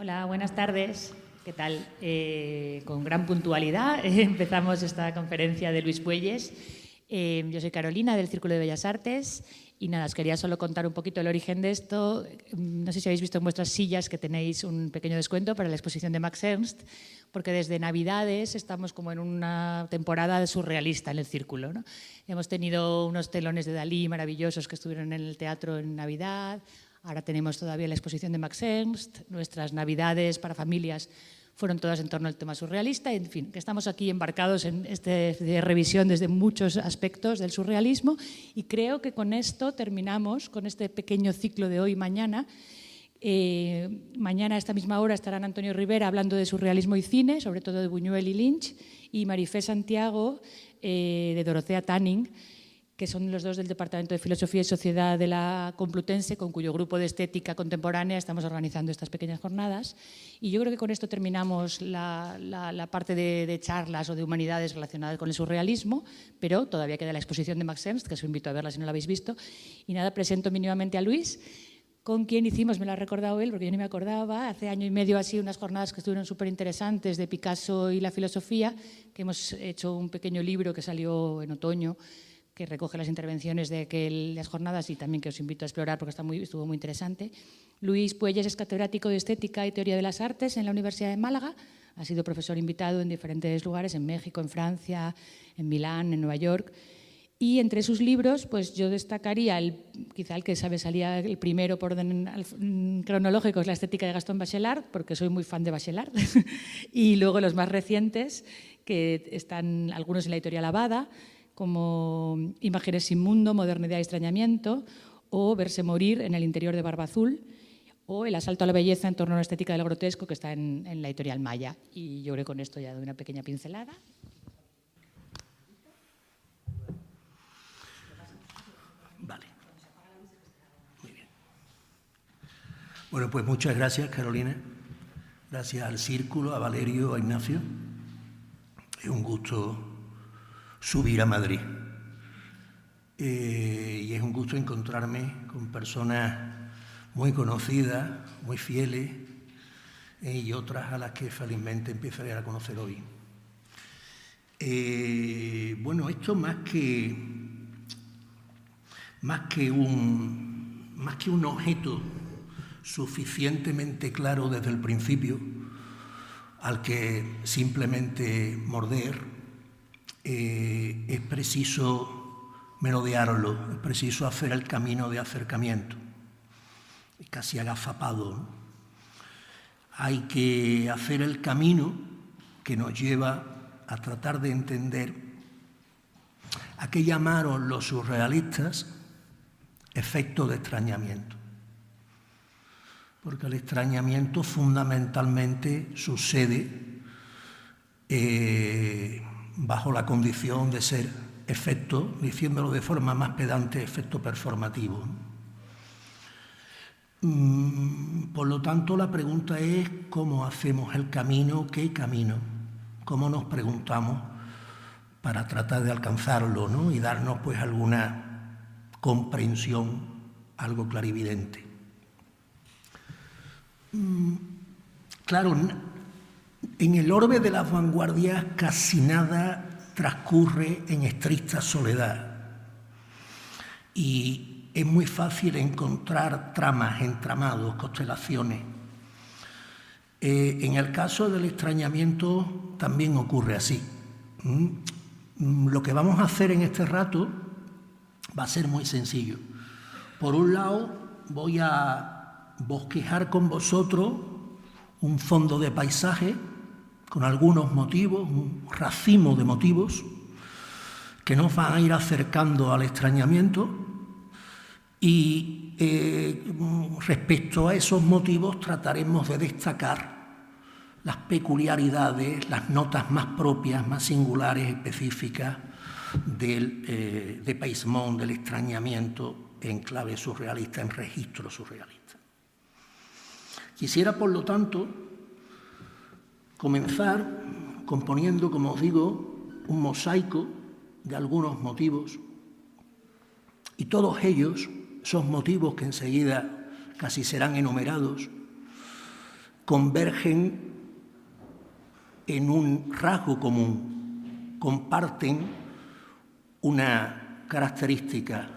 Hola, buenas tardes. ¿Qué tal? Con gran puntualidad empezamos esta conferencia de Luis Puelles. Yo soy Carolina, del Círculo de Bellas Artes, y nada, os quería solo contar un poquito el origen de esto. No sé si habéis visto en vuestras sillas que tenéis un pequeño descuento para la exposición de Max Ernst, porque desde Navidades estamos como en una temporada surrealista en el Círculo, ¿no? Hemos tenido unos telones de Dalí maravillosos que estuvieron en el teatro en Navidad. Ahora tenemos todavía la exposición de Max Ernst. Nuestras Navidades para familias fueron todas en torno al tema surrealista. En fin, que estamos aquí embarcados en esta revisión desde muchos aspectos del surrealismo, y creo que con esto terminamos con este pequeño ciclo de hoy y mañana. Mañana a esta misma hora estarán Antonio Rivera hablando de surrealismo y cine, sobre todo de Buñuel y Lynch, y Marifé Santiago de Dorothea Tanning, que son los dos del Departamento de Filosofía y Sociedad de la Complutense, con cuyo grupo de estética contemporánea estamos organizando estas pequeñas jornadas. Y yo creo que con esto terminamos la parte de charlas o de humanidades relacionadas con el surrealismo, pero todavía queda la exposición de Max Ernst, que os invito a verla si no la habéis visto. Y nada, presento mínimamente a Luis, con quien hicimos, me lo ha recordado él, porque yo ni me acordaba, hace año y medio así, unas jornadas que estuvieron súper interesantes de Picasso y la filosofía, que hemos hecho un pequeño libro que salió en otoño, que recoge las intervenciones de aquellas jornadas y también que os invito a explorar porque estuvo muy interesante. Luis Puelles es catedrático de Estética y Teoría de las Artes en la Universidad de Málaga. Ha sido profesor invitado en diferentes lugares, en México, en Francia, en Milán, en Nueva York. Y entre sus libros, pues yo destacaría, quizá el que salía el primero por orden cronológico, es La Estética de Gastón Bachelard, porque soy muy fan de Bachelard. Y luego los más recientes, que están algunos en la editorial Abada, como Imágenes sin mundo, Modernidad y extrañamiento, o Verse morir en el interior de Barba Azul, o El asalto a la belleza en torno a la estética del grotesco, que está en la editorial Maya. Y yo creo que con esto ya doy una pequeña pincelada. Vale. Muy bien. Bueno, pues muchas gracias, Carolina. Gracias al Círculo, a Valerio, a Ignacio. Es un gusto subir a Madrid. Y es un gusto encontrarme con personas muy conocidas, muy fieles, y otras a las que felizmente empezaré a conocer hoy. Bueno, esto más que un objeto suficientemente claro desde el principio al que simplemente morder, es preciso merodearlo, es preciso hacer el camino de acercamiento, casi agazapado, ¿no? Hay que hacer el camino que nos lleva a tratar de entender a qué llamaron los surrealistas efecto de extrañamiento. Porque el extrañamiento fundamentalmente sucede bajo la condición de ser efecto, diciéndolo de forma más pedante, efecto performativo. Por lo tanto, la pregunta es cómo hacemos el camino, qué camino, cómo nos preguntamos para tratar de alcanzarlo, ¿no? Y darnos pues alguna comprensión, algo clarividente. Claro, en el orbe de las vanguardias casi nada transcurre en estricta soledad y es muy fácil encontrar tramas, entramados, constelaciones. En el caso del extrañamiento también ocurre así. Lo que vamos a hacer en este rato va a ser muy sencillo. Por un lado, voy a bosquejar con vosotros un fondo de paisaje con algunos motivos, un racimo de motivos que nos van a ir acercando al extrañamiento, y respecto a esos motivos trataremos de destacar las peculiaridades, las notas más propias, más singulares, específicas del dépaysement, del extrañamiento en clave surrealista, en registro surrealista. Quisiera, por lo tanto, comenzar componiendo, como os digo, un mosaico de algunos motivos, y todos ellos, esos motivos que enseguida casi serán enumerados, convergen en un rasgo común, comparten una característica,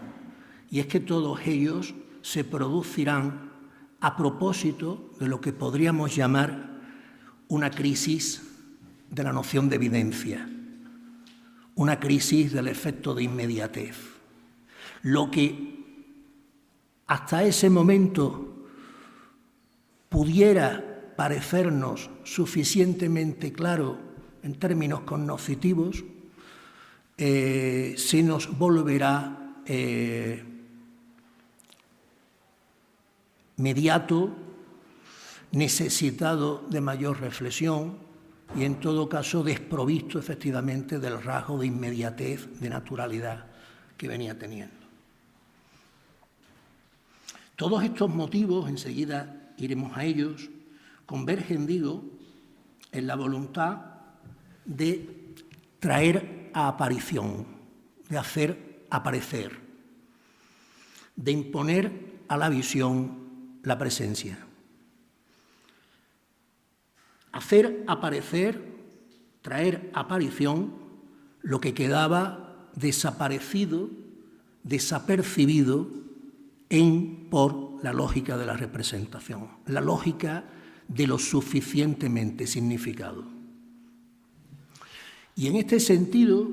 y es que todos ellos se producirán a propósito de lo que podríamos llamar una crisis de la noción de evidencia, una crisis del efecto de inmediatez. Lo que hasta ese momento pudiera parecernos suficientemente claro en términos cognitivos, se nos volverá mediato, necesitado de mayor reflexión y, en todo caso, desprovisto efectivamente del rasgo de inmediatez, de naturalidad que venía teniendo. Todos estos motivos, enseguida iremos a ellos, convergen, digo, en la voluntad de traer a aparición, de hacer aparecer, de imponer a la visión la presencia. Hacer aparecer, traer aparición, lo que quedaba desaparecido, desapercibido por la lógica de la representación, la lógica de lo suficientemente significado. Y en este sentido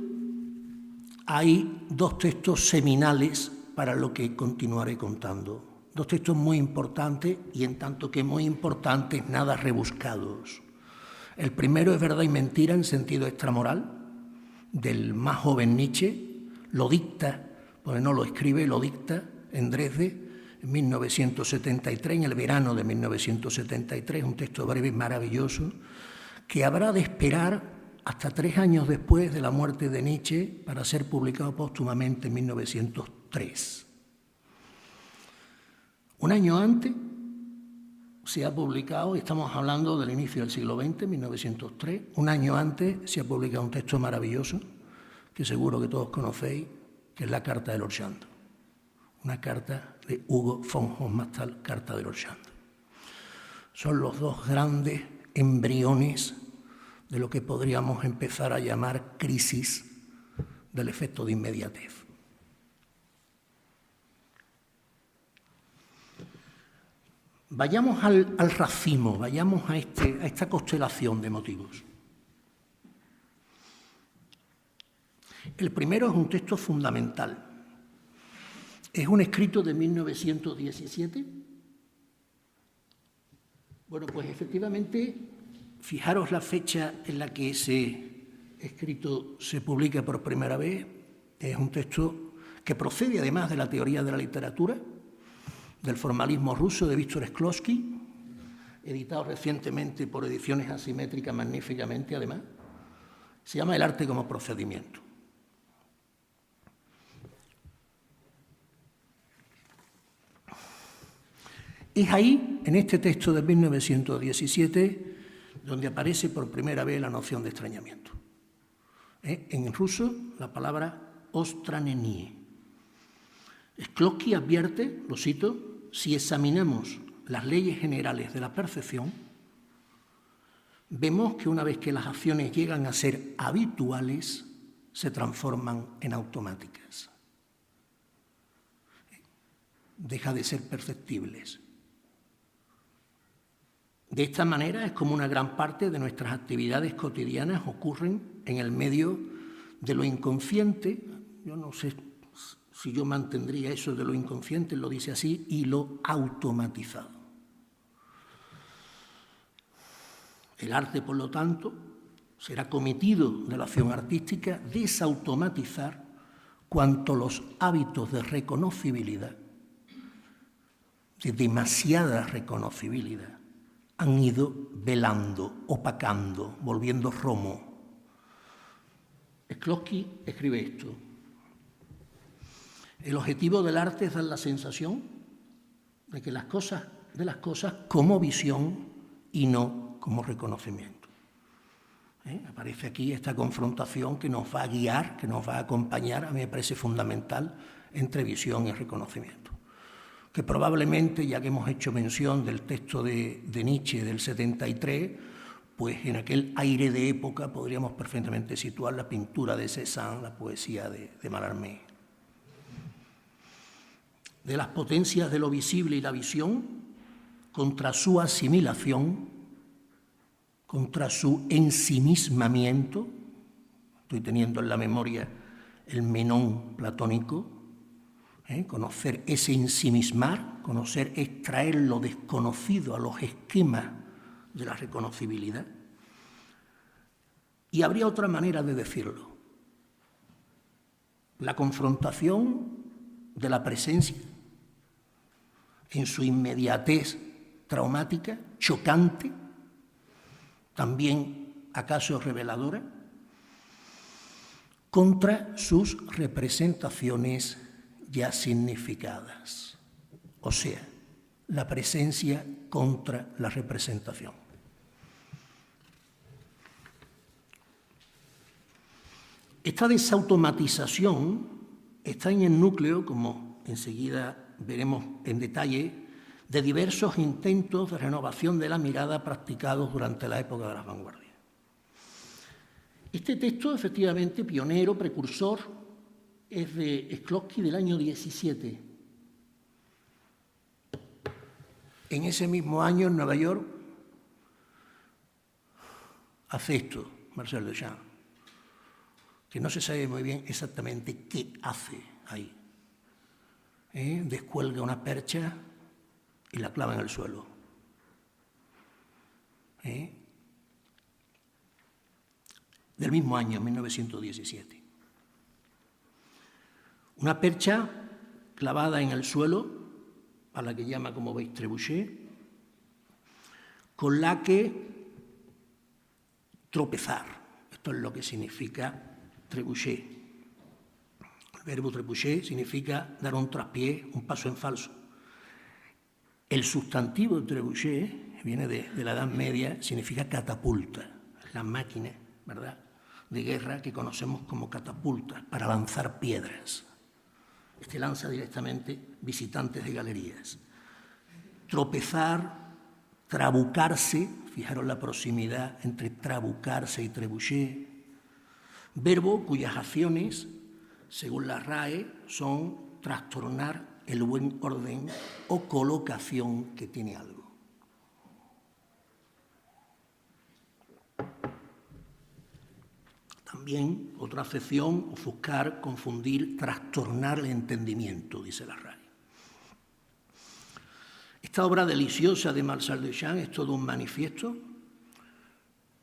hay dos textos seminales para lo que continuaré contando. Dos textos muy importantes y, en tanto que muy importantes, nada rebuscados. El primero es Verdad y mentira en sentido extramoral, del más joven Nietzsche. Lo dicta, porque no lo escribe, lo dicta en Dresde en 1973, en el verano de 1973, un texto breve y maravilloso, que habrá de esperar hasta 3 años después de la muerte de Nietzsche para ser publicado póstumamente en 1903. Un año antes se ha publicado, estamos hablando del inicio del siglo XX, 1903, un año antes se ha publicado un texto maravilloso, que seguro que todos conocéis, que es la Carta de Lord Chandos. Una carta de Hugo von Hofmannsthal, Carta de Lord Chandos. Son los dos grandes embriones de lo que podríamos empezar a llamar crisis del efecto de inmediatez. Vayamos al racimo, vayamos a esta constelación de motivos. El primero es un texto fundamental. Es un escrito de 1917. Bueno, pues efectivamente, fijaros la fecha en la que ese escrito se publica por primera vez. Es un texto que procede además de la teoría de la literatura, del formalismo ruso de Víctor Shklovsky, editado recientemente por Ediciones Asimétricas magníficamente, además. Se llama El arte como procedimiento. Es ahí, en este texto de 1917, donde aparece por primera vez la noción de extrañamiento. En ruso, la palabra ostranenie. Shklovsky advierte, lo cito, si examinamos las leyes generales de la percepción, vemos que una vez que las acciones llegan a ser habituales, se transforman en automáticas. Deja de ser perceptibles. De esta manera es como una gran parte de nuestras actividades cotidianas ocurren en el medio de lo inconsciente. Yo no sé si yo mantendría eso de lo inconsciente, lo dice así, y lo automatizado. El arte, por lo tanto, será cometido de la acción artística desautomatizar cuanto los hábitos de reconocibilidad, de demasiada reconocibilidad, han ido velando, opacando, volviendo romo. Shklovsky escribe esto. El objetivo del arte es dar la sensación de que las cosas como visión y no como reconocimiento. Aparece aquí esta confrontación que nos va a guiar, que nos va a acompañar, a mí me parece fundamental, entre visión y reconocimiento. que probablemente, ya que hemos hecho mención del texto de Nietzsche del 73, pues en aquel aire de época podríamos perfectamente situar la pintura de Cézanne, la poesía de Mallarmé. De las potencias de lo visible y la visión, contra su asimilación, contra su ensimismamiento, estoy teniendo en la memoria el Menón platónico, conocer ese ensimismar, conocer extraer lo desconocido a los esquemas de la reconocibilidad. Y habría otra manera de decirlo. La confrontación de la presencia en su inmediatez traumática, chocante, también acaso reveladora, contra sus representaciones ya significadas, o sea, la presencia contra la representación. Esta desautomatización está en el núcleo, como enseguida veremos en detalle, de diversos intentos de renovación de la mirada practicados durante la época de las vanguardias. Este texto, efectivamente, pionero, precursor, es de Shklovsky del año 17. En ese mismo año, en Nueva York, hace esto Marcel Duchamp, que no se sabe muy bien exactamente qué hace ahí. Descuelga una percha y la clava en el suelo. Del mismo año, 1917. Una percha clavada en el suelo, a la que llama, como veis, Trebuchet, con la que tropezar. Esto es lo que significa Trebuchet. El verbo trebuchet significa dar un traspié, un paso en falso. El sustantivo de trebuchet, viene de la Edad Media, significa catapulta, la máquina, ¿verdad?, de guerra que conocemos como catapulta, para lanzar piedras. Este lanza directamente visitantes de galerías. Tropezar, trabucarse, fijaros la proximidad entre trabucarse y trebuchet, verbo cuyas acciones, según la RAE, son trastornar el buen orden o colocación que tiene algo. También otra acepción, ofuscar, confundir, trastornar el entendimiento, dice la RAE. Esta obra deliciosa de Marcel Duchamp es todo un manifiesto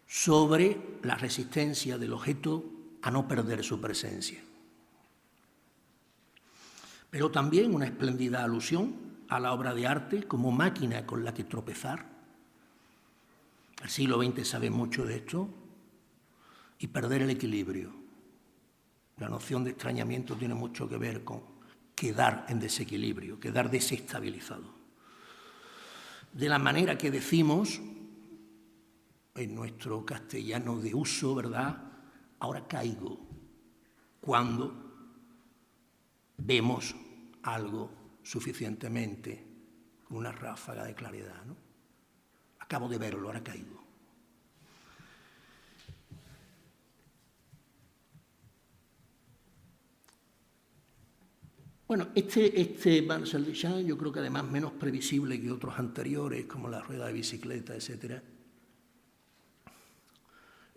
sobre la resistencia del objeto a no perder su presencia. Pero también una espléndida alusión a la obra de arte como máquina con la que tropezar. El siglo XX sabe mucho de esto. Y perder el equilibrio. La noción de extrañamiento tiene mucho que ver con quedar en desequilibrio, quedar desestabilizado. De la manera que decimos, en nuestro castellano de uso, ¿verdad?, ahora caigo, cuando vemos algo suficientemente con una ráfaga de claridad, ¿no? Acabo de verlo, ahora caigo. Bueno, este Marcel Duchamp, yo creo que además menos previsible que otros anteriores, como la rueda de bicicleta, etc.,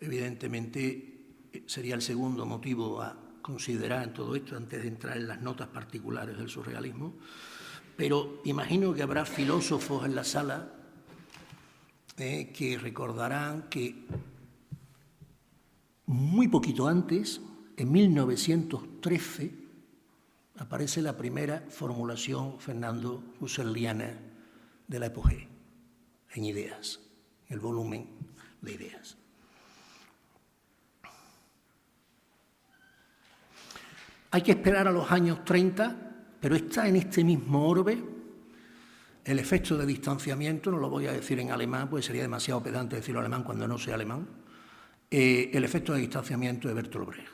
evidentemente sería el segundo motivo a considerar en todo esto, antes de entrar en las notas particulares del surrealismo, pero imagino que habrá filósofos en la sala que recordarán que muy poquito antes, en 1913, aparece la primera formulación fernando husserliana de la epopea, en Ideas, el volumen de Ideas. Hay que esperar a los años 30, pero está en este mismo orbe el efecto de distanciamiento, no lo voy a decir en alemán, pues sería demasiado pedante decirlo en alemán cuando no sé alemán, el efecto de distanciamiento de Bertolt Brecht.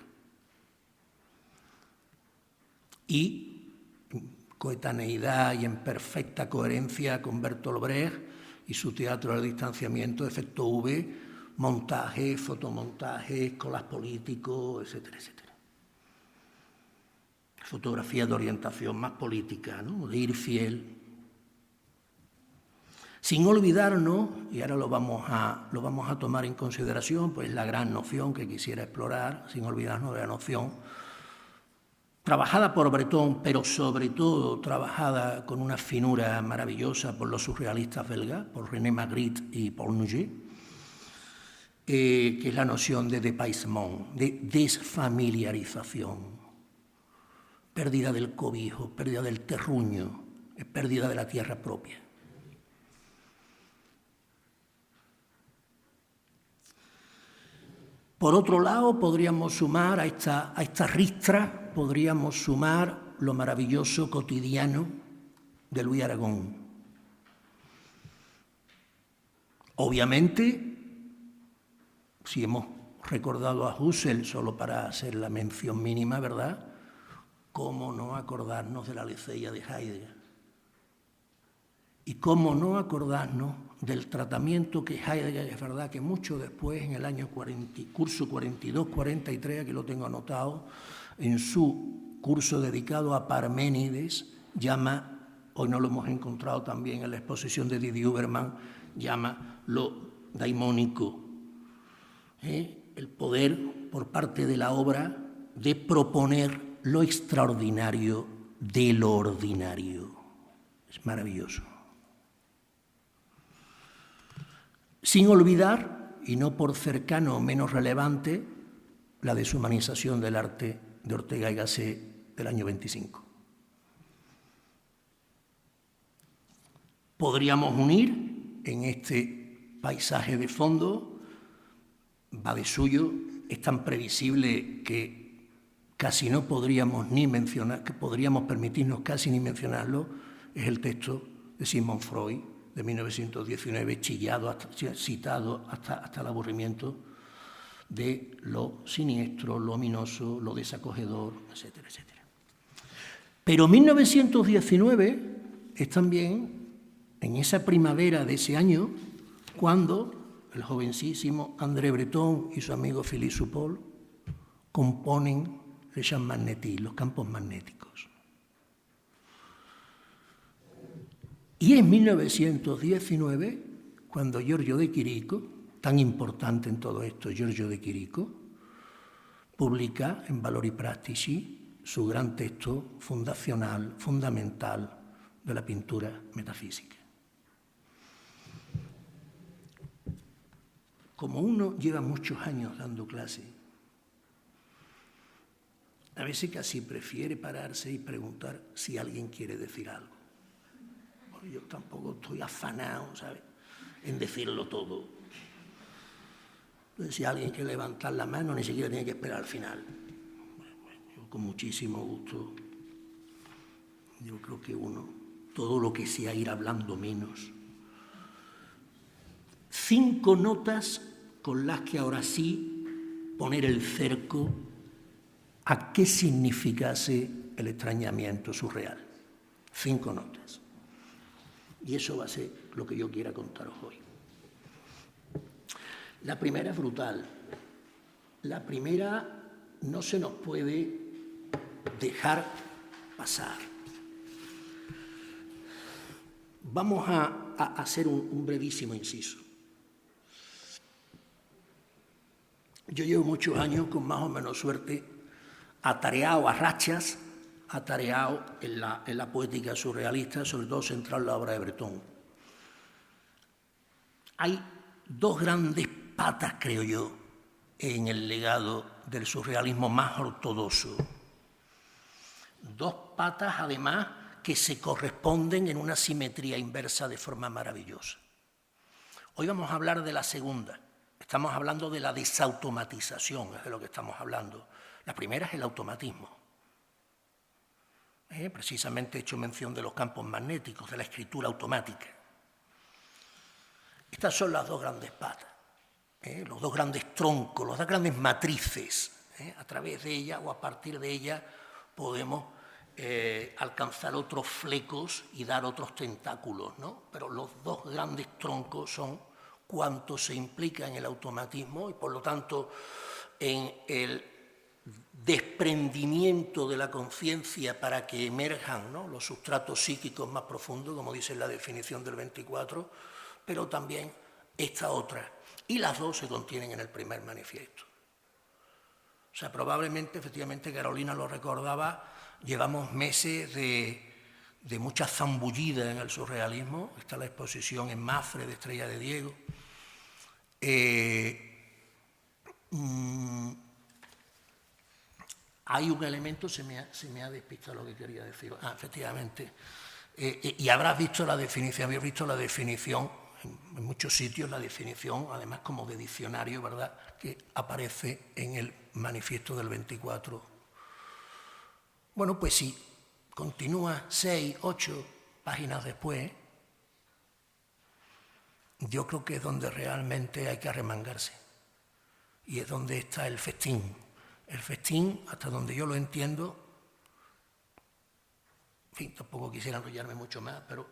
Y coetaneidad y en perfecta coherencia con Bertolt Brecht y su teatro del distanciamiento, efecto V, montajes, fotomontajes, colas políticos, etcétera, etcétera. Fotografía de orientación más política, ¿no? De Hirfield. Sin olvidarnos, y ahora lo vamos a tomar en consideración, pues la gran noción que quisiera explorar, sin olvidarnos de la noción trabajada por Breton, pero sobre todo trabajada con una finura maravillosa por los surrealistas belgas, por René Magritte y Paul Nouget, que es la noción de dépaysement, de desfamiliarización, pérdida del cobijo, pérdida del terruño, pérdida de la tierra propia. Por otro lado, podríamos sumar a esta ristra, podríamos sumar lo maravilloso cotidiano de Louis Aragon. Obviamente, si hemos recordado a Husserl solo para hacer la mención mínima, ¿verdad?, ¿cómo no acordarnos de la Aletheia de Heidegger? Y cómo no acordarnos del tratamiento que Heidegger, es verdad que mucho después, en el año curso 42-43, aquí lo tengo anotado, en su curso dedicado a Parménides, llama, hoy no lo hemos encontrado también en la exposición de Didier Huberman, llama lo daimónico, el poder por parte de la obra de proponer lo extraordinario de lo ordinario. Es maravilloso. Sin olvidar, y no por cercano o menos relevante, la deshumanización del arte de Ortega y Gasset del año 25. Podríamos unir en este paisaje de fondo, va de suyo, es tan previsible que casi no podríamos ni mencionar, que podríamos permitirnos casi ni mencionarlo, es el texto de Sigmund Freud, de 1919, citado hasta el aburrimiento, de lo siniestro, lo ominoso, lo desacogedor, etcétera, etcétera. Pero 1919 es también, en esa primavera de ese año, cuando el jovencísimo André Breton y su amigo Philippe Soupault componen les champs magnétiques, los campos magnéticos. Y en 1919, cuando Giorgio de Chirico, tan importante en todo esto, Giorgio de Chirico, publica en Valori Pratici su gran texto fundacional, fundamental de la pintura metafísica. Como uno lleva muchos años dando clase, a veces casi prefiere pararse y preguntar si alguien quiere decir algo. Yo tampoco estoy afanado, ¿sabes?, en decirlo todo. Entonces, si alguien quiere levantar la mano, ni siquiera tiene que esperar al final. Bueno, yo con muchísimo gusto, yo creo que todo lo que sea ir hablando menos. 5 notas con las que ahora sí poner el cerco a qué significase el extrañamiento surreal. 5 notas. Y eso va a ser lo que yo quiera contaros hoy. La primera es brutal. La primera no se nos puede dejar pasar. Vamos a hacer un brevísimo inciso. Yo llevo muchos años con más o menos suerte atareado a rachas, atareado en la poética surrealista, sobre todo centrado en la obra de Breton. Hay 2 grandes patas, creo yo, en el legado del surrealismo más ortodoxo. 2 patas, además, que se corresponden en una simetría inversa de forma maravillosa. Hoy vamos a hablar de la segunda. Estamos hablando de la desautomatización, es de lo que estamos hablando. La primera es el automatismo. Precisamente he hecho mención de los campos magnéticos, de la escritura automática. Estas son las 2 grandes patas, los 2 grandes troncos, las 2 grandes matrices. A través de ellas o a partir de ellas podemos alcanzar otros flecos y dar otros tentáculos, ¿no? Pero los dos grandes troncos son cuánto se implica en el automatismo y, por lo tanto, en el desprendimiento de la conciencia para que emerjan, ¿no?, los sustratos psíquicos más profundos, como dice la definición del 24, pero también esta otra. Y las dos se contienen en el primer manifiesto. O sea, probablemente, efectivamente, Carolina lo recordaba, llevamos meses de mucha zambullida en el surrealismo. Está la exposición en Mafre de Estrella de Diego. Hay un elemento, se me ha despistado lo que quería decir. Efectivamente. Y habrás visto la definición, habéis visto la definición, en muchos sitios la definición, además como de diccionario, ¿verdad?, que aparece en el manifiesto del 24. Bueno, pues sí, continúa 6, 8 páginas después, yo creo que es donde realmente hay que arremangarse. Y es donde está el festín. El festín, hasta donde yo lo entiendo, en fin, tampoco quisiera enrollarme mucho más, pero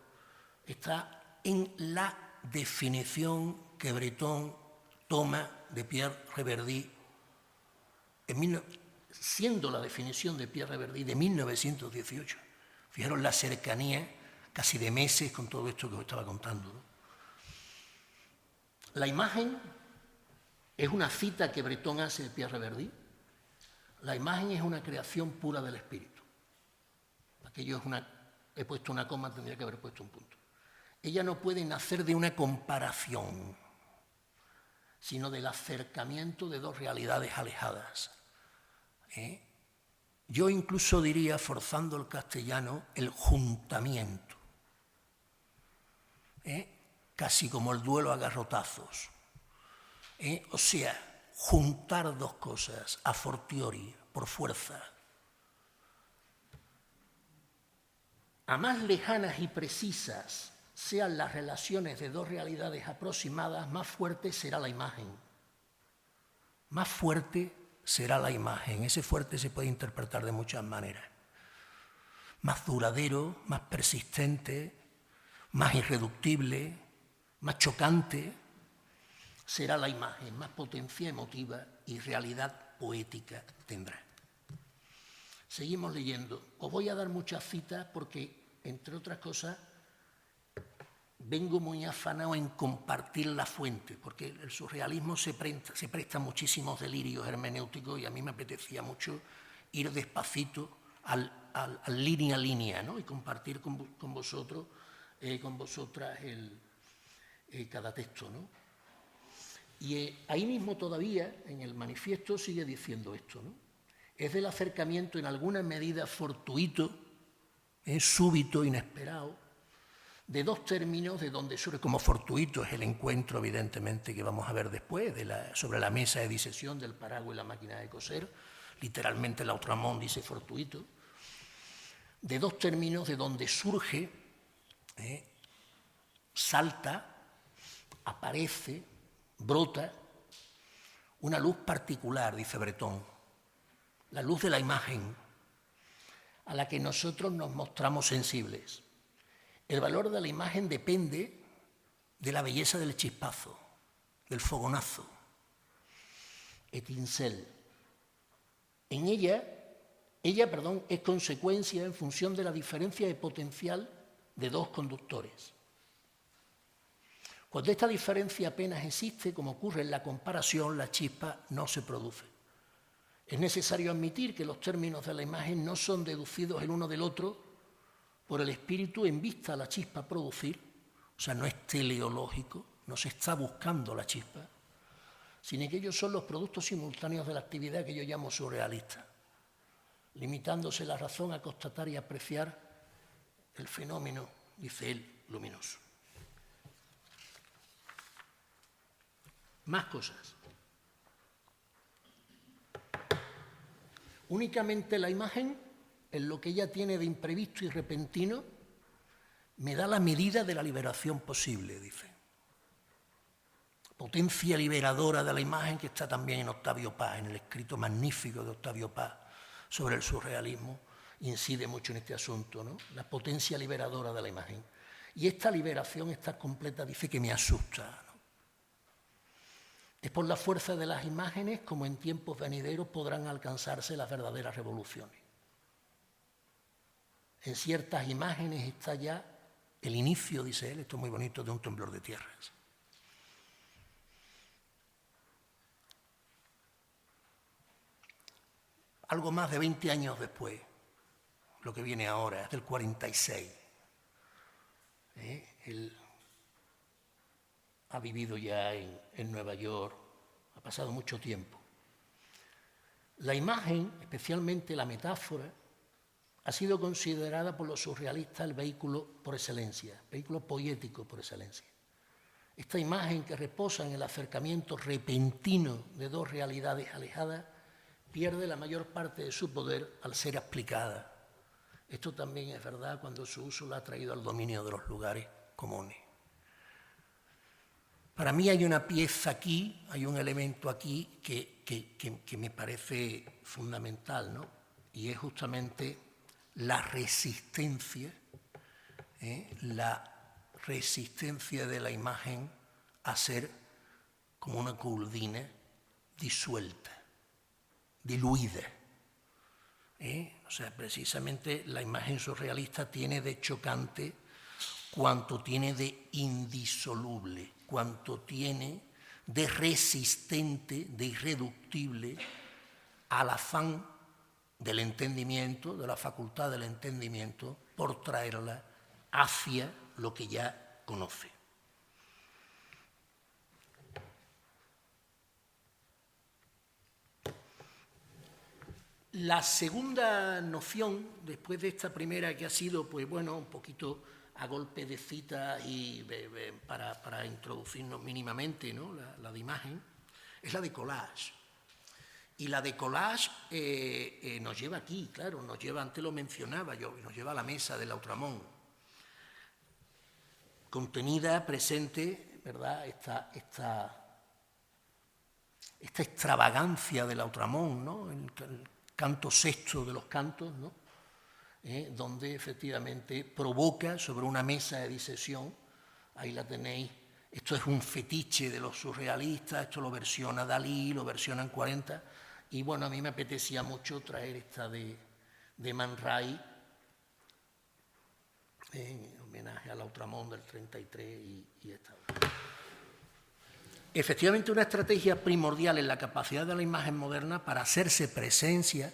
está en la definición que Breton toma de Pierre Reverdy, siendo la definición de Pierre Reverdy de 1918. Fijaros la cercanía, casi de meses, con todo esto que os estaba contando, ¿no? La imagen es una cita que Breton hace de Pierre Reverdy. La imagen es una creación pura del espíritu. Aquello es he puesto una coma, tendría que haber puesto un punto. Ella no puede nacer de una comparación, sino del acercamiento de dos realidades alejadas. Yo incluso diría, forzando el castellano, el juntamiento. Casi como el duelo a garrotazos. O sea, juntar dos cosas a fortiori, por fuerza. A más lejanas y precisas sean las relaciones de dos realidades aproximadas, más fuerte será la imagen. Más fuerte será la imagen. Ese fuerte se puede interpretar de muchas maneras. Más duradero, más persistente, más irreductible, más chocante será la imagen, más potencia emotiva y realidad poética tendrá. Seguimos leyendo. Os voy a dar muchas citas porque, entre otras cosas, vengo muy afanado en compartir la fuente, porque el surrealismo se presta muchísimos delirios hermenéuticos y a mí me apetecía mucho ir despacito al línea a línea, ¿no?, y compartir con vosotros, con vosotras cada texto, ¿no? Y ahí mismo todavía, en el manifiesto, sigue diciendo esto, ¿no? Es del acercamiento en alguna medida fortuito, súbito, inesperado, de dos términos de donde surge, como fortuito es el encuentro, evidentemente, que vamos a ver después, sobre la mesa de disección del paraguas y la máquina de coser, literalmente Lautréamont dice fortuito, de dos términos de donde surge, salta, aparece, brota una luz particular, dice Breton, la luz de la imagen, a la que nosotros nos mostramos sensibles. El valor de la imagen depende de la belleza del chispazo, del fogonazo, étincelle. En ella es consecuencia en función de la diferencia de potencial de dos conductores. Cuando esta diferencia apenas existe, como ocurre en la comparación, la chispa no se produce. Es necesario admitir que los términos de la imagen no son deducidos el uno del otro por el espíritu en vista a la chispa producir, o sea, no es teleológico, no se está buscando la chispa, sino que ellos son los productos simultáneos de la actividad que yo llamo surrealista, limitándose la razón a constatar y apreciar el fenómeno, dice él, luminoso. Más cosas. Únicamente la imagen, en lo que ella tiene de imprevisto y repentino, me da la medida de la liberación posible, dice. Potencia liberadora de la imagen que está también en Octavio Paz, en el escrito magnífico de Octavio Paz sobre el surrealismo, incide mucho en este asunto, ¿no? La potencia liberadora de la imagen. Y esta liberación, esta completa, dice que me asusta, ¿no? Es por la fuerza de las imágenes como en tiempos venideros podrán alcanzarse las verdaderas revoluciones. En ciertas imágenes está ya el inicio, dice él, esto es muy bonito, de un temblor de tierras. Algo más de 20 años después, lo que viene ahora, es del 46. Él ha vivido ya en Nueva York, ha pasado mucho tiempo. La imagen, especialmente la metáfora, ha sido considerada por los surrealistas el vehículo por excelencia, vehículo poético por excelencia. Esta imagen que reposa en el acercamiento repentino de dos realidades alejadas pierde la mayor parte de su poder al ser aplicada. Esto también es verdad cuando su uso lo ha traído al dominio de los lugares comunes. Para mí hay una pieza aquí, hay un elemento aquí que me parece fundamental, ¿no? Y es justamente la resistencia de la imagen a ser como una curdina disuelta, diluida. O sea, precisamente la imagen surrealista tiene de chocante cuanto tiene de indisoluble, cuanto tiene de resistente, de irreductible al afán del entendimiento, de la facultad del entendimiento, por traerla hacia lo que ya conoce. La segunda noción, después de esta primera que ha sido, pues bueno, un poquito a golpe de cita y para introducirnos mínimamente, ¿no? La de imagen, es la de collage. Y la de collage nos lleva aquí, claro, nos lleva, antes lo mencionaba yo, nos lleva a la mesa de Lautréamont. Contenida, presente, ¿verdad?, esta extravagancia de Lautréamont, ¿no?, el canto sexto de los cantos, ¿no?, donde efectivamente provoca sobre una mesa de disección, ahí la tenéis, esto es un fetiche de los surrealistas, esto lo versiona Dalí, lo versionan 40, y bueno, a mí me apetecía mucho traer esta de Man Ray, en homenaje a Lautréamont del 33 y esta. Efectivamente, una estrategia primordial en la capacidad de la imagen moderna para hacerse presencia,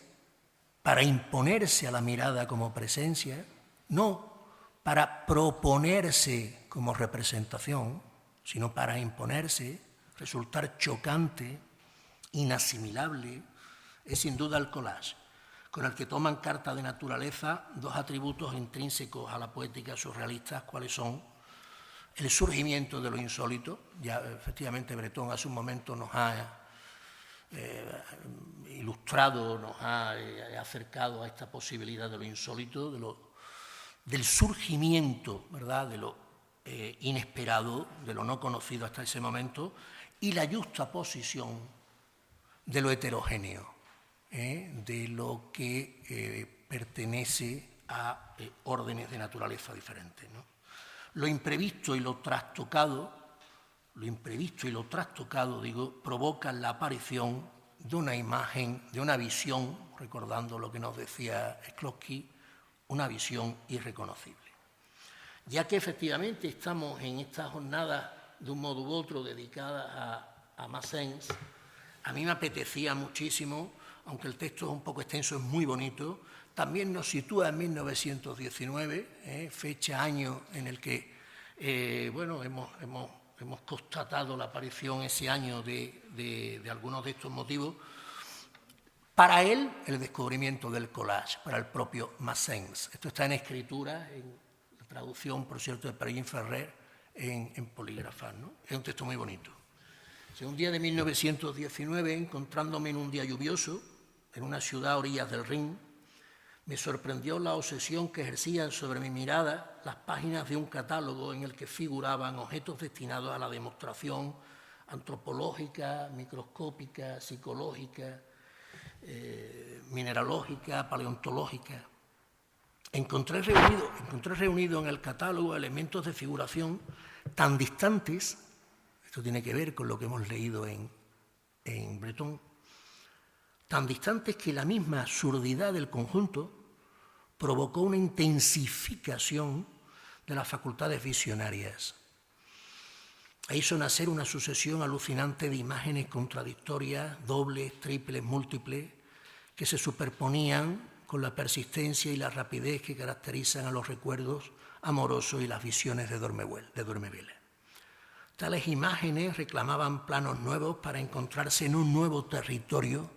para imponerse a la mirada como presencia, no para proponerse como representación, sino para imponerse, resultar chocante, inasimilable, es sin duda el collage, con el que toman carta de naturaleza dos atributos intrínsecos a la poética surrealista, cuáles son el surgimiento de lo insólito. Ya efectivamente Breton hace un momento nos ha ilustrado, nos ha acercado a esta posibilidad de lo insólito, del surgimiento, ¿verdad?, de lo inesperado, de lo no conocido hasta ese momento, y la justaposición de lo heterogéneo, de lo que pertenece a órdenes de naturaleza diferentes, ¿no? Lo imprevisto y lo trastocado, digo, provocan la aparición de una imagen, de una visión, recordando lo que nos decía Shklovsky, una visión irreconocible. Ya que efectivamente estamos en esta jornada de un modo u otro dedicada a Massens, a mí me apetecía muchísimo, aunque el texto es un poco extenso, es muy bonito, también nos sitúa en 1919, fecha, año en el que bueno, hemos constatado la aparición ese año de algunos de estos motivos. Para él, el descubrimiento del collage, para el propio Massens. Esto está en escritura, en la traducción, por cierto, de Perrin Ferrer en Polígrafas, ¿no? Es un texto muy bonito. Un día de 1919, encontrándome en un día lluvioso, en una ciudad a orillas del Rin, me sorprendió la obsesión que ejercían sobre mi mirada las páginas de un catálogo en el que figuraban objetos destinados a la demostración antropológica, microscópica, psicológica, mineralógica, paleontológica. encontré reunido en el catálogo elementos de figuración tan distantes, esto tiene que ver con lo que hemos leído en Breton, tan distantes que la misma absurdidad del conjunto provocó una intensificación de las facultades visionarias. Hizo nacer una sucesión alucinante de imágenes contradictorias, dobles, triples, múltiples, que se superponían con la persistencia y la rapidez que caracterizan a los recuerdos amorosos y las visiones de Dormeville. Tales imágenes reclamaban planos nuevos para encontrarse en un nuevo territorio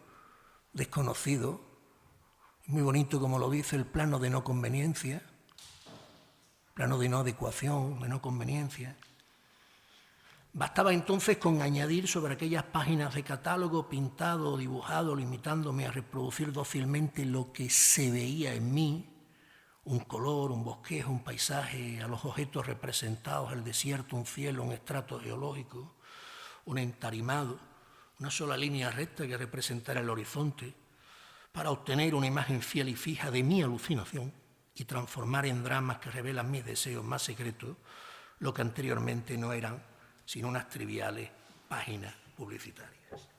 desconocido, muy bonito como lo dice el plano de no conveniencia, plano de no adecuación, de no conveniencia. Bastaba entonces con añadir sobre aquellas páginas de catálogo pintado o dibujado, limitándome a reproducir dócilmente lo que se veía en mí, un color, un bosquejo, un paisaje, a los objetos representados, el desierto, un cielo, un estrato geológico, un entarimado, una sola línea recta que representara el horizonte, para obtener una imagen fiel y fija de mi alucinación y transformar en dramas que revelan mis deseos más secretos, lo que anteriormente no eran sino unas triviales páginas publicitarias.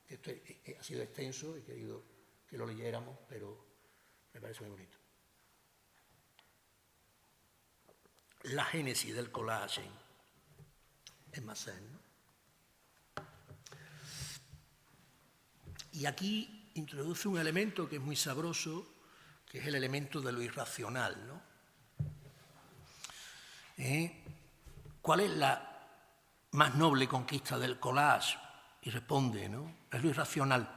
Esto ha sido extenso, he querido que lo leyéramos, pero me parece muy bonito. La génesis del collage en Massène, ¿no? Y aquí introduce un elemento que es muy sabroso, que es el elemento de lo irracional, ¿no? ¿Cuál es la más noble conquista del collage? Y responde, ¿no? Es lo irracional.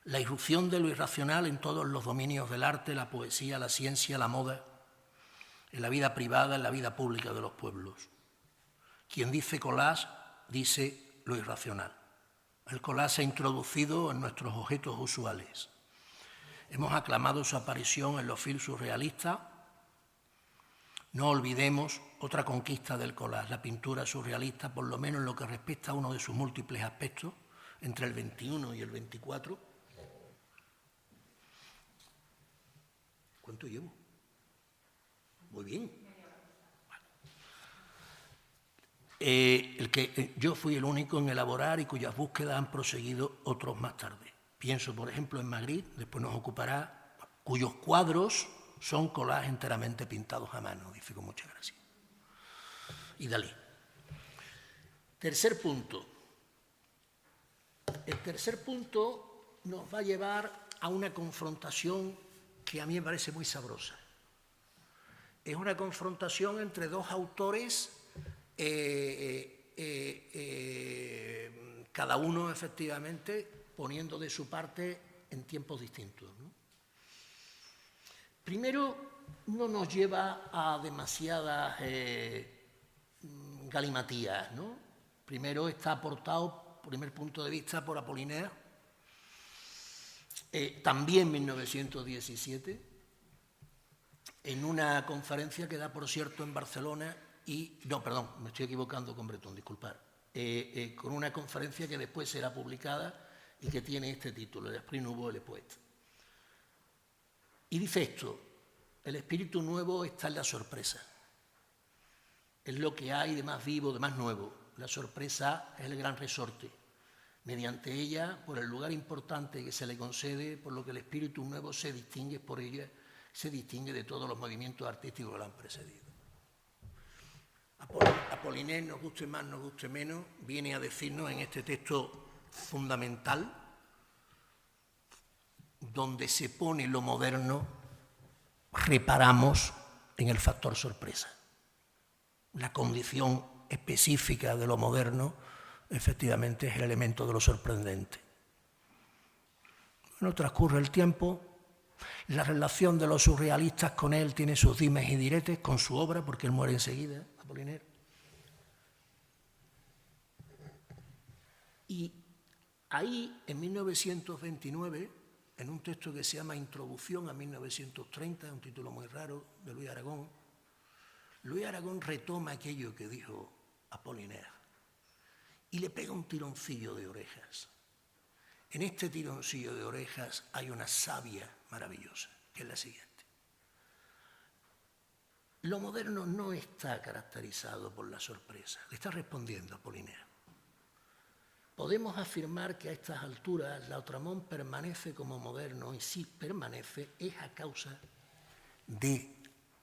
La irrupción de lo irracional en todos los dominios del arte, la poesía, la ciencia, la moda, en la vida privada, en la vida pública de los pueblos. Quien dice collage, dice lo irracional. El collage se ha introducido en nuestros objetos usuales. Hemos aclamado su aparición en los films surrealistas. No olvidemos otra conquista del collage, la pintura surrealista, por lo menos en lo que respecta a uno de sus múltiples aspectos, entre el 21 y el 24. ¿Cuánto llevo? Muy bien. Yo fui el único en elaborar y cuyas búsquedas han proseguido otros más tarde. Pienso, por ejemplo, en Magritte, después nos ocupará, cuyos cuadros son collages enteramente pintados a mano, dice con mucha gracia. Y Dalí. Tercer punto. El tercer punto nos va a llevar a una confrontación que a mí me parece muy sabrosa. Es una confrontación entre dos autores, cada uno efectivamente poniendo de su parte en tiempos distintos, ¿no? Primero, no nos lleva a demasiadas galimatías, ¿no? Primero está aportado, primer punto de vista, por Apollinaire, también en 1917, en una conferencia que da, por cierto, en Barcelona y... No, perdón, me estoy equivocando con Breton, disculpad. Con una conferencia que después será publicada y que tiene este título, L'Esprit Nouveau et le Poète. Y dice esto: el espíritu nuevo está en la sorpresa. Es lo que hay de más vivo, de más nuevo. La sorpresa es el gran resorte. Mediante ella, por el lugar importante que se le concede, por lo que el espíritu nuevo se distingue por ella, se distingue de todos los movimientos artísticos que lo han precedido. Apollinaire, nos guste más, nos guste menos, viene a decirnos en este texto fundamental, donde se pone lo moderno, reparamos en el factor sorpresa. La condición específica de lo moderno, efectivamente, es el elemento de lo sorprendente. Bueno, transcurre el tiempo, la relación de los surrealistas con él tiene sus dimes y diretes, con su obra, porque él muere enseguida, Apollinaire. Y ahí, en 1929, en un texto que se llama Introducción a 1930, un título muy raro, de Louis Aragon retoma aquello que dijo Apollinaire y le pega un tironcillo de orejas. En este tironcillo de orejas hay una savia maravillosa, que es la siguiente. lo moderno no está caracterizado por la sorpresa. Le está respondiendo Apollinaire. Podemos afirmar que a estas alturas Lautréamont permanece como moderno, y si permanece es a causa de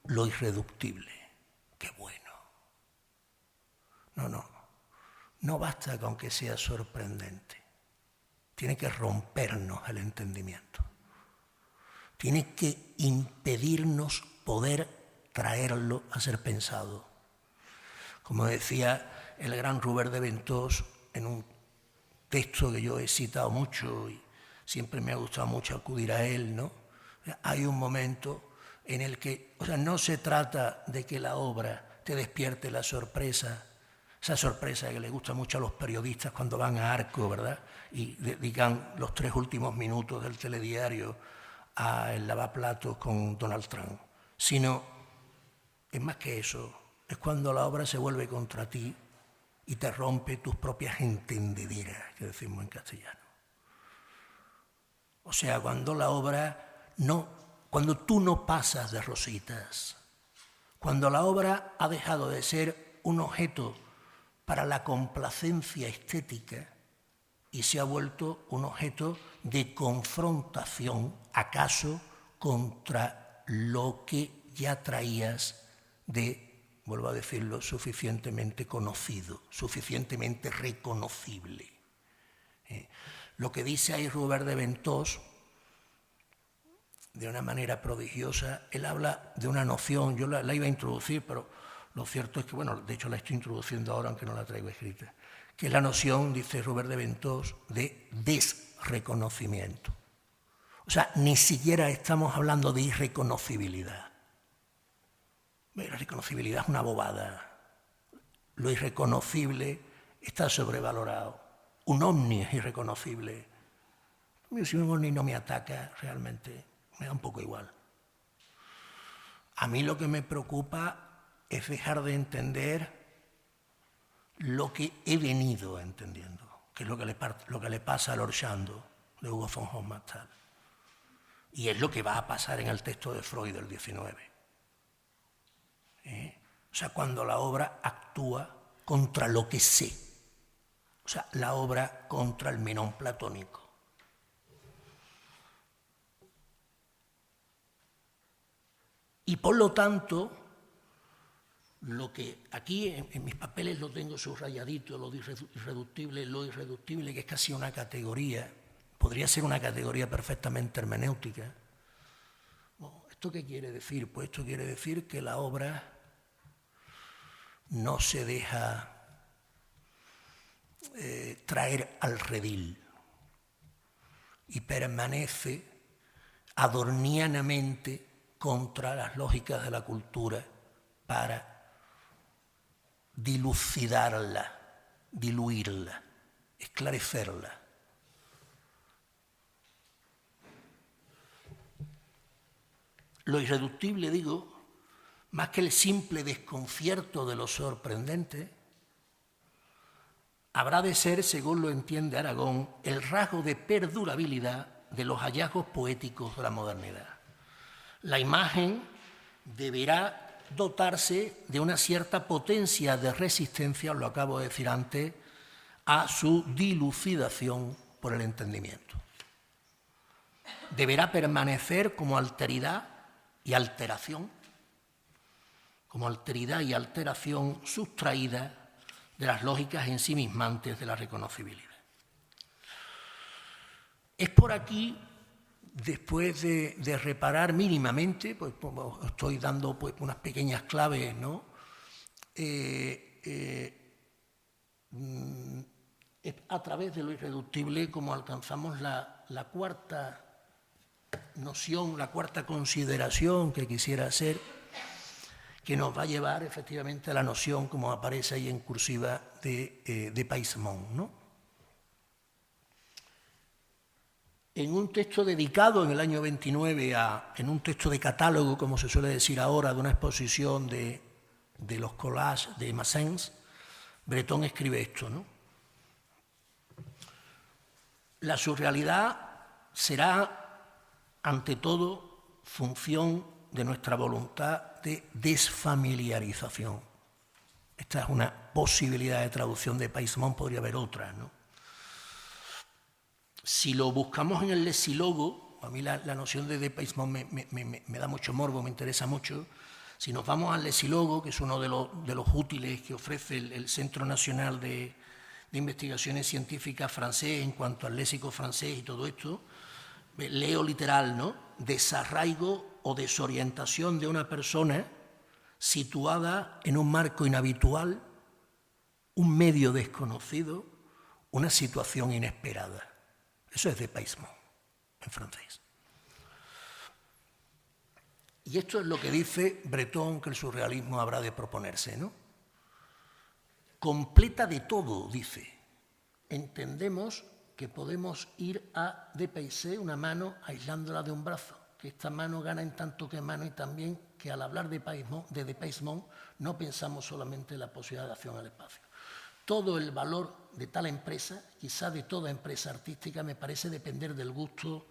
lo irreductible. ¡Qué bueno! No basta con que sea sorprendente. Tiene que rompernos el entendimiento. Tiene que impedirnos poder traerlo a ser pensado. Como decía el gran Robert de Ventós en un texto que yo he citado mucho y siempre me ha gustado mucho acudir a él, ¿no? Hay un momento en el que, no se trata de que la obra te despierte la sorpresa, esa sorpresa que le gusta mucho a los periodistas cuando van a Arco, ¿verdad? Y dedican los 3 últimos minutos del telediario a el lavaplatos con Donald Trump, sino, es más que eso, es cuando la obra se vuelve contra ti y te rompe tus propias entendederas, que decimos en castellano. O sea, cuando la obra cuando tú no pasas de rositas, cuando la obra ha dejado de ser un objeto para la complacencia estética y se ha vuelto un objeto de confrontación, acaso, contra lo que ya traías de, vuelvo a decirlo, suficientemente conocido, suficientemente reconocible. Lo que dice ahí Robert de Ventós, de una manera prodigiosa, él habla de una noción, yo la iba a introducir, pero lo cierto es que, de hecho la estoy introduciendo ahora, aunque no la traigo escrita, que es la noción, dice Robert de Ventós, de desreconocimiento. O sea, ni siquiera estamos hablando de irreconocibilidad. La irreconocibilidad es una bobada. Lo irreconocible está sobrevalorado. Un ovni es irreconocible. Si un ovni no me ataca, realmente me da un poco igual. A mí lo que me preocupa es dejar de entender lo que he venido entendiendo, que es lo que le pasa al Orlando de Hugo von Hofmannsthal. Y es lo que va a pasar en el texto de Freud del 19. O sea, cuando la obra actúa contra lo que sé. O sea, la obra contra el Menón platónico. Y por lo tanto, lo que aquí en mis papeles lo tengo subrayadito, lo irreductible, que es casi una categoría, podría ser una categoría perfectamente hermenéutica. ¿Esto qué quiere decir? Pues esto quiere decir que la obra no se deja traer al redil y permanece adornianamente contra las lógicas de la cultura para dilucidarla, diluirla, esclarecerla. Lo irreductible, digo, más que el simple desconcierto de lo sorprendente, habrá de ser, según lo entiende Aragón, el rasgo de perdurabilidad de los hallazgos poéticos de la modernidad. La imagen deberá dotarse de una cierta potencia de resistencia, os lo acabo de decir antes, a su dilucidación por el entendimiento. Deberá permanecer como alteridad y alteración, sustraída de las lógicas ensimismantes de la reconocibilidad. Es por aquí, después de reparar mínimamente, pues estoy dando pues unas pequeñas claves, ¿no? A través de lo irreductible como alcanzamos la cuarta noción, la cuarta consideración que quisiera hacer, que nos va a llevar efectivamente a la noción, como aparece ahí en cursiva, de Paismont, ¿no? En un texto dedicado en el año 29 en un texto de catálogo, como se suele decir ahora, de una exposición de los collages de Massens, Breton escribe esto, ¿no? La surrealidad será, ante todo, función de nuestra voluntad constante desfamiliarización. Esta es una posibilidad de traducción de Peysmont, podría haber otras, ¿no? Si lo buscamos en el lexilógo, a mí la noción de Peysmont me da mucho morbo, me interesa mucho. Si nos vamos al lexilógo, que es uno de los útiles que ofrece el Centro Nacional de Investigaciones Científicas francés en cuanto al léxico francés y todo esto, leo literal, ¿no? Desarraigo o desorientación de una persona situada en un marco inhabitual, un medio desconocido, una situación inesperada. Eso es de Peysmont, en francés. Y esto es lo que dice Breton que el surrealismo habrá de proponerse, ¿no? Completa de todo, dice. Entendemos que podemos ir a dépaysé una mano aislándola de un brazo, que esta mano gana en tanto que mano, y también que al hablar de Peysmont no pensamos solamente en la posibilidad de acción al espacio. Todo el valor de tal empresa, quizá de toda empresa artística, me parece depender del gusto,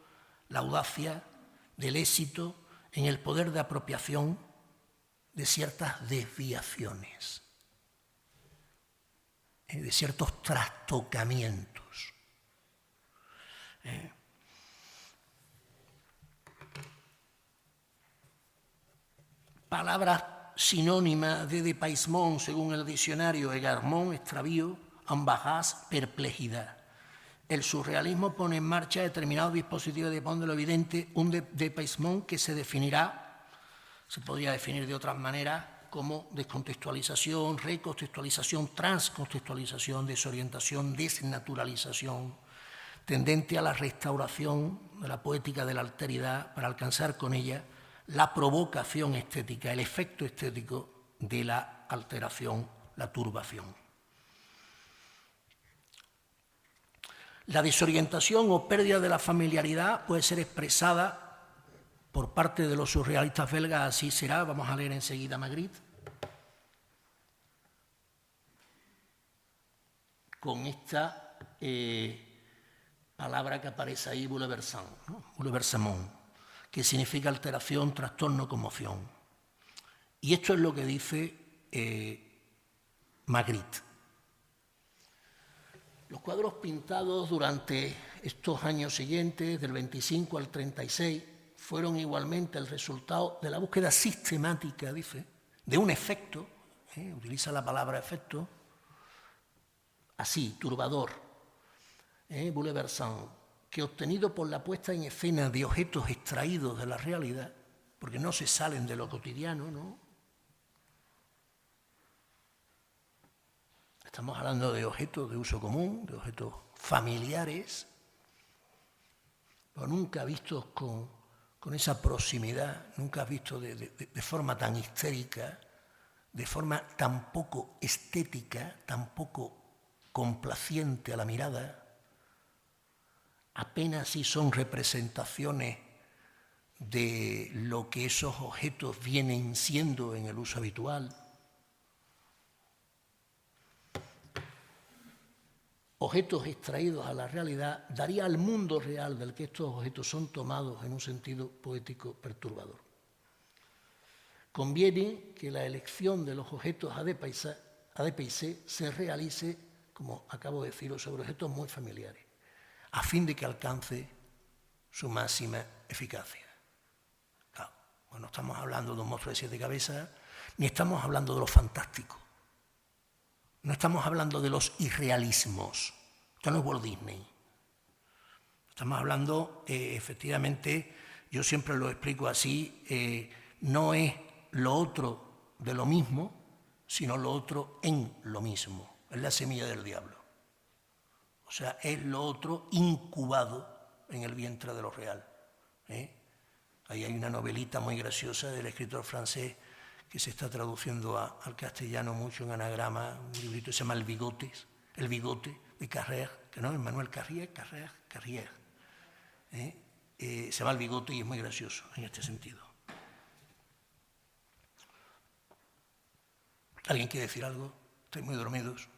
la audacia, del éxito, en el poder de apropiación de ciertas desviaciones, de ciertos trastocamientos. Palabras sinónimas de Peysmont, según el diccionario Egarmont, extravío, embarras, perplejidad. El surrealismo pone en marcha determinados dispositivos de lo evidente, un de Peysmont que se definirá, se podría definir de otras maneras, como descontextualización, recontextualización, transcontextualización, desorientación, desnaturalización, tendente a la restauración de la poética de la alteridad para alcanzar con ella la provocación estética, el efecto estético de la alteración, la turbación. La desorientación o pérdida de la familiaridad puede ser expresada por parte de los surrealistas belgas, así será. Vamos a leer enseguida Magritte, con esta palabra que aparece ahí, bouleversant, ¿no? Bouleversement, que significa alteración, trastorno, conmoción. Y esto es lo que dice Magritte. Los cuadros pintados durante estos años siguientes, del 25 al 36, fueron igualmente el resultado de la búsqueda sistemática, dice, de un efecto, utiliza la palabra efecto, así, turbador, bouleversant, que obtenido por la puesta en escena de objetos extraídos de la realidad, porque no se salen de lo cotidiano, ¿no? Estamos hablando de objetos de uso común, de objetos familiares, pero nunca vistos con esa proximidad, nunca vistos de forma tan histérica, de forma tan poco estética, tan poco complaciente a la mirada. Apenas si son representaciones de lo que esos objetos vienen siendo en el uso habitual. Objetos extraídos a la realidad daría al mundo real del que estos objetos son tomados en un sentido poético perturbador. Conviene que la elección de los objetos a dépaysé se realice, como acabo de decirlo, sobre objetos muy familiares, a fin de que alcance su máxima eficacia. Claro, no estamos hablando de un monstruo de 7 cabezas, ni estamos hablando de lo fantástico. No estamos hablando de los irrealismos. Esto no es Walt Disney. Estamos hablando, efectivamente, yo siempre lo explico así, no es lo otro de lo mismo, sino lo otro en lo mismo. Es la semilla del diablo. O sea, es lo otro incubado en el vientre de lo real. Ahí hay una novelita muy graciosa del escritor francés que se está traduciendo al castellano mucho en anagrama, un librito que se llama El bigote de Carrère, que no es Manuel Carrière. Se llama El bigote y es muy gracioso en este sentido. ¿Alguien quiere decir algo? Estáis muy dormidos,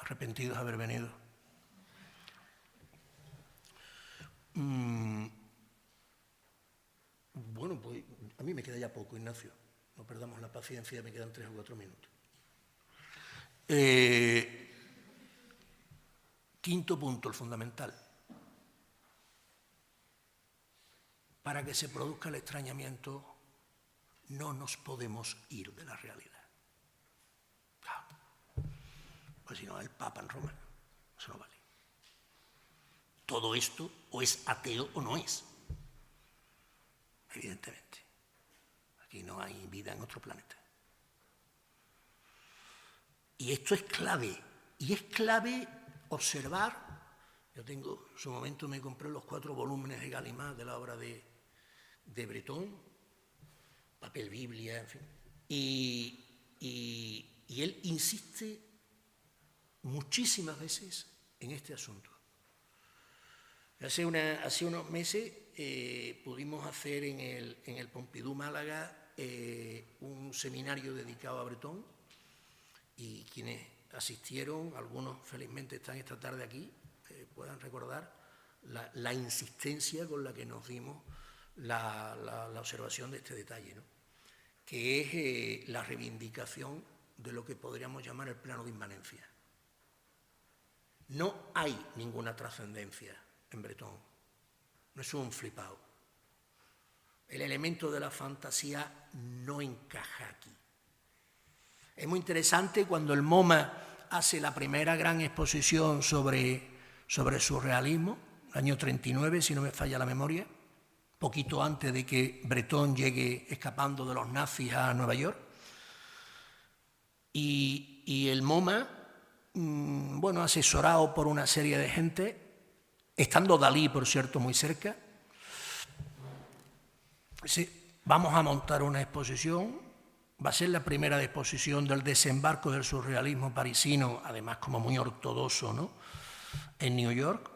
arrepentidos de haber venido. Bueno, pues a mí mí me queda ya poco, Ignacio. No perdamos la paciencia, me quedan 3 o 4 minutos. Quinto punto, el fundamental. Para que se produzca el extrañamiento, no nos podemos ir de la realidad. Claro. Pues si no, el Papa en Roma, eso no vale. Todo esto o es ateo o no es. Evidentemente. Aquí no hay vida en otro planeta. Y esto es clave. Y es clave observar. Yo tengo, en su momento me compré los 4 volúmenes de Gallimard de la obra de Breton, papel Biblia, en fin. Y él insiste muchísimas veces en este asunto. Hace unos meses pudimos hacer en el Pompidou Málaga un seminario dedicado a Breton, y quienes asistieron, algunos felizmente están esta tarde aquí, puedan recordar la insistencia con la que nos dimos la observación de este detalle, ¿no? Que es la reivindicación de lo que podríamos llamar el plano de inmanencia. No hay ninguna trascendencia en Breton, no es un flipao. El elemento de la fantasía no encaja aquí. Es muy interesante cuando el MoMA hace la primera gran exposición sobre surrealismo, año 39, si no me falla la memoria, poquito antes de que Breton llegue escapando de los nazis a Nueva York. Y el MoMA, bueno, asesorado por una serie de gente, estando Dalí, por cierto, muy cerca, sí, vamos a montar una exposición, va a ser la primera exposición del desembarco del surrealismo parisino, además como muy ortodoxo, ¿no?, en New York,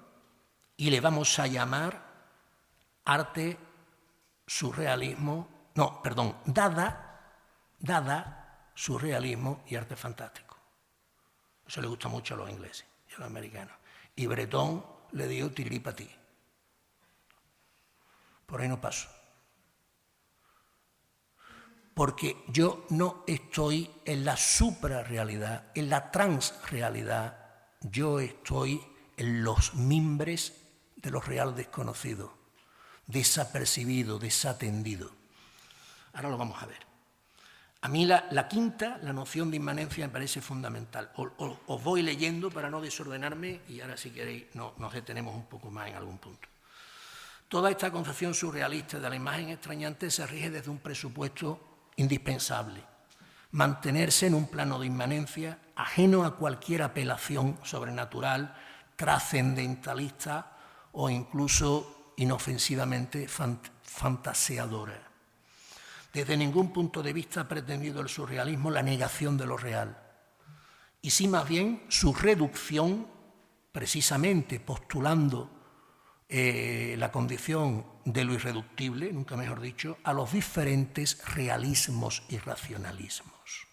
y le vamos a llamar arte, surrealismo, no, perdón, Dada, surrealismo y arte fantástico. Eso le gusta mucho a los ingleses y a los americanos. Y Breton le dio tiripatí. Por ahí no paso. Porque yo no estoy en la suprarrealidad, en la transrealidad. Yo estoy en los mimbres de lo real desconocido, desapercibido, desatendido. Ahora lo vamos a ver. A mí la quinta, la noción de inmanencia, me parece fundamental. Os voy leyendo para no desordenarme y ahora, si queréis, nos detenemos un poco más en algún punto. Toda esta concepción surrealista de la imagen extrañante se rige desde un presupuesto indispensable: mantenerse en un plano de inmanencia ajeno a cualquier apelación sobrenatural, trascendentalista o incluso inofensivamente fantaseadora. Desde ningún punto de vista ha pretendido el surrealismo la negación de lo real, y sí más bien su reducción, precisamente postulando la condición de lo irreductible, nunca mejor dicho, a los diferentes realismos y racionalismos,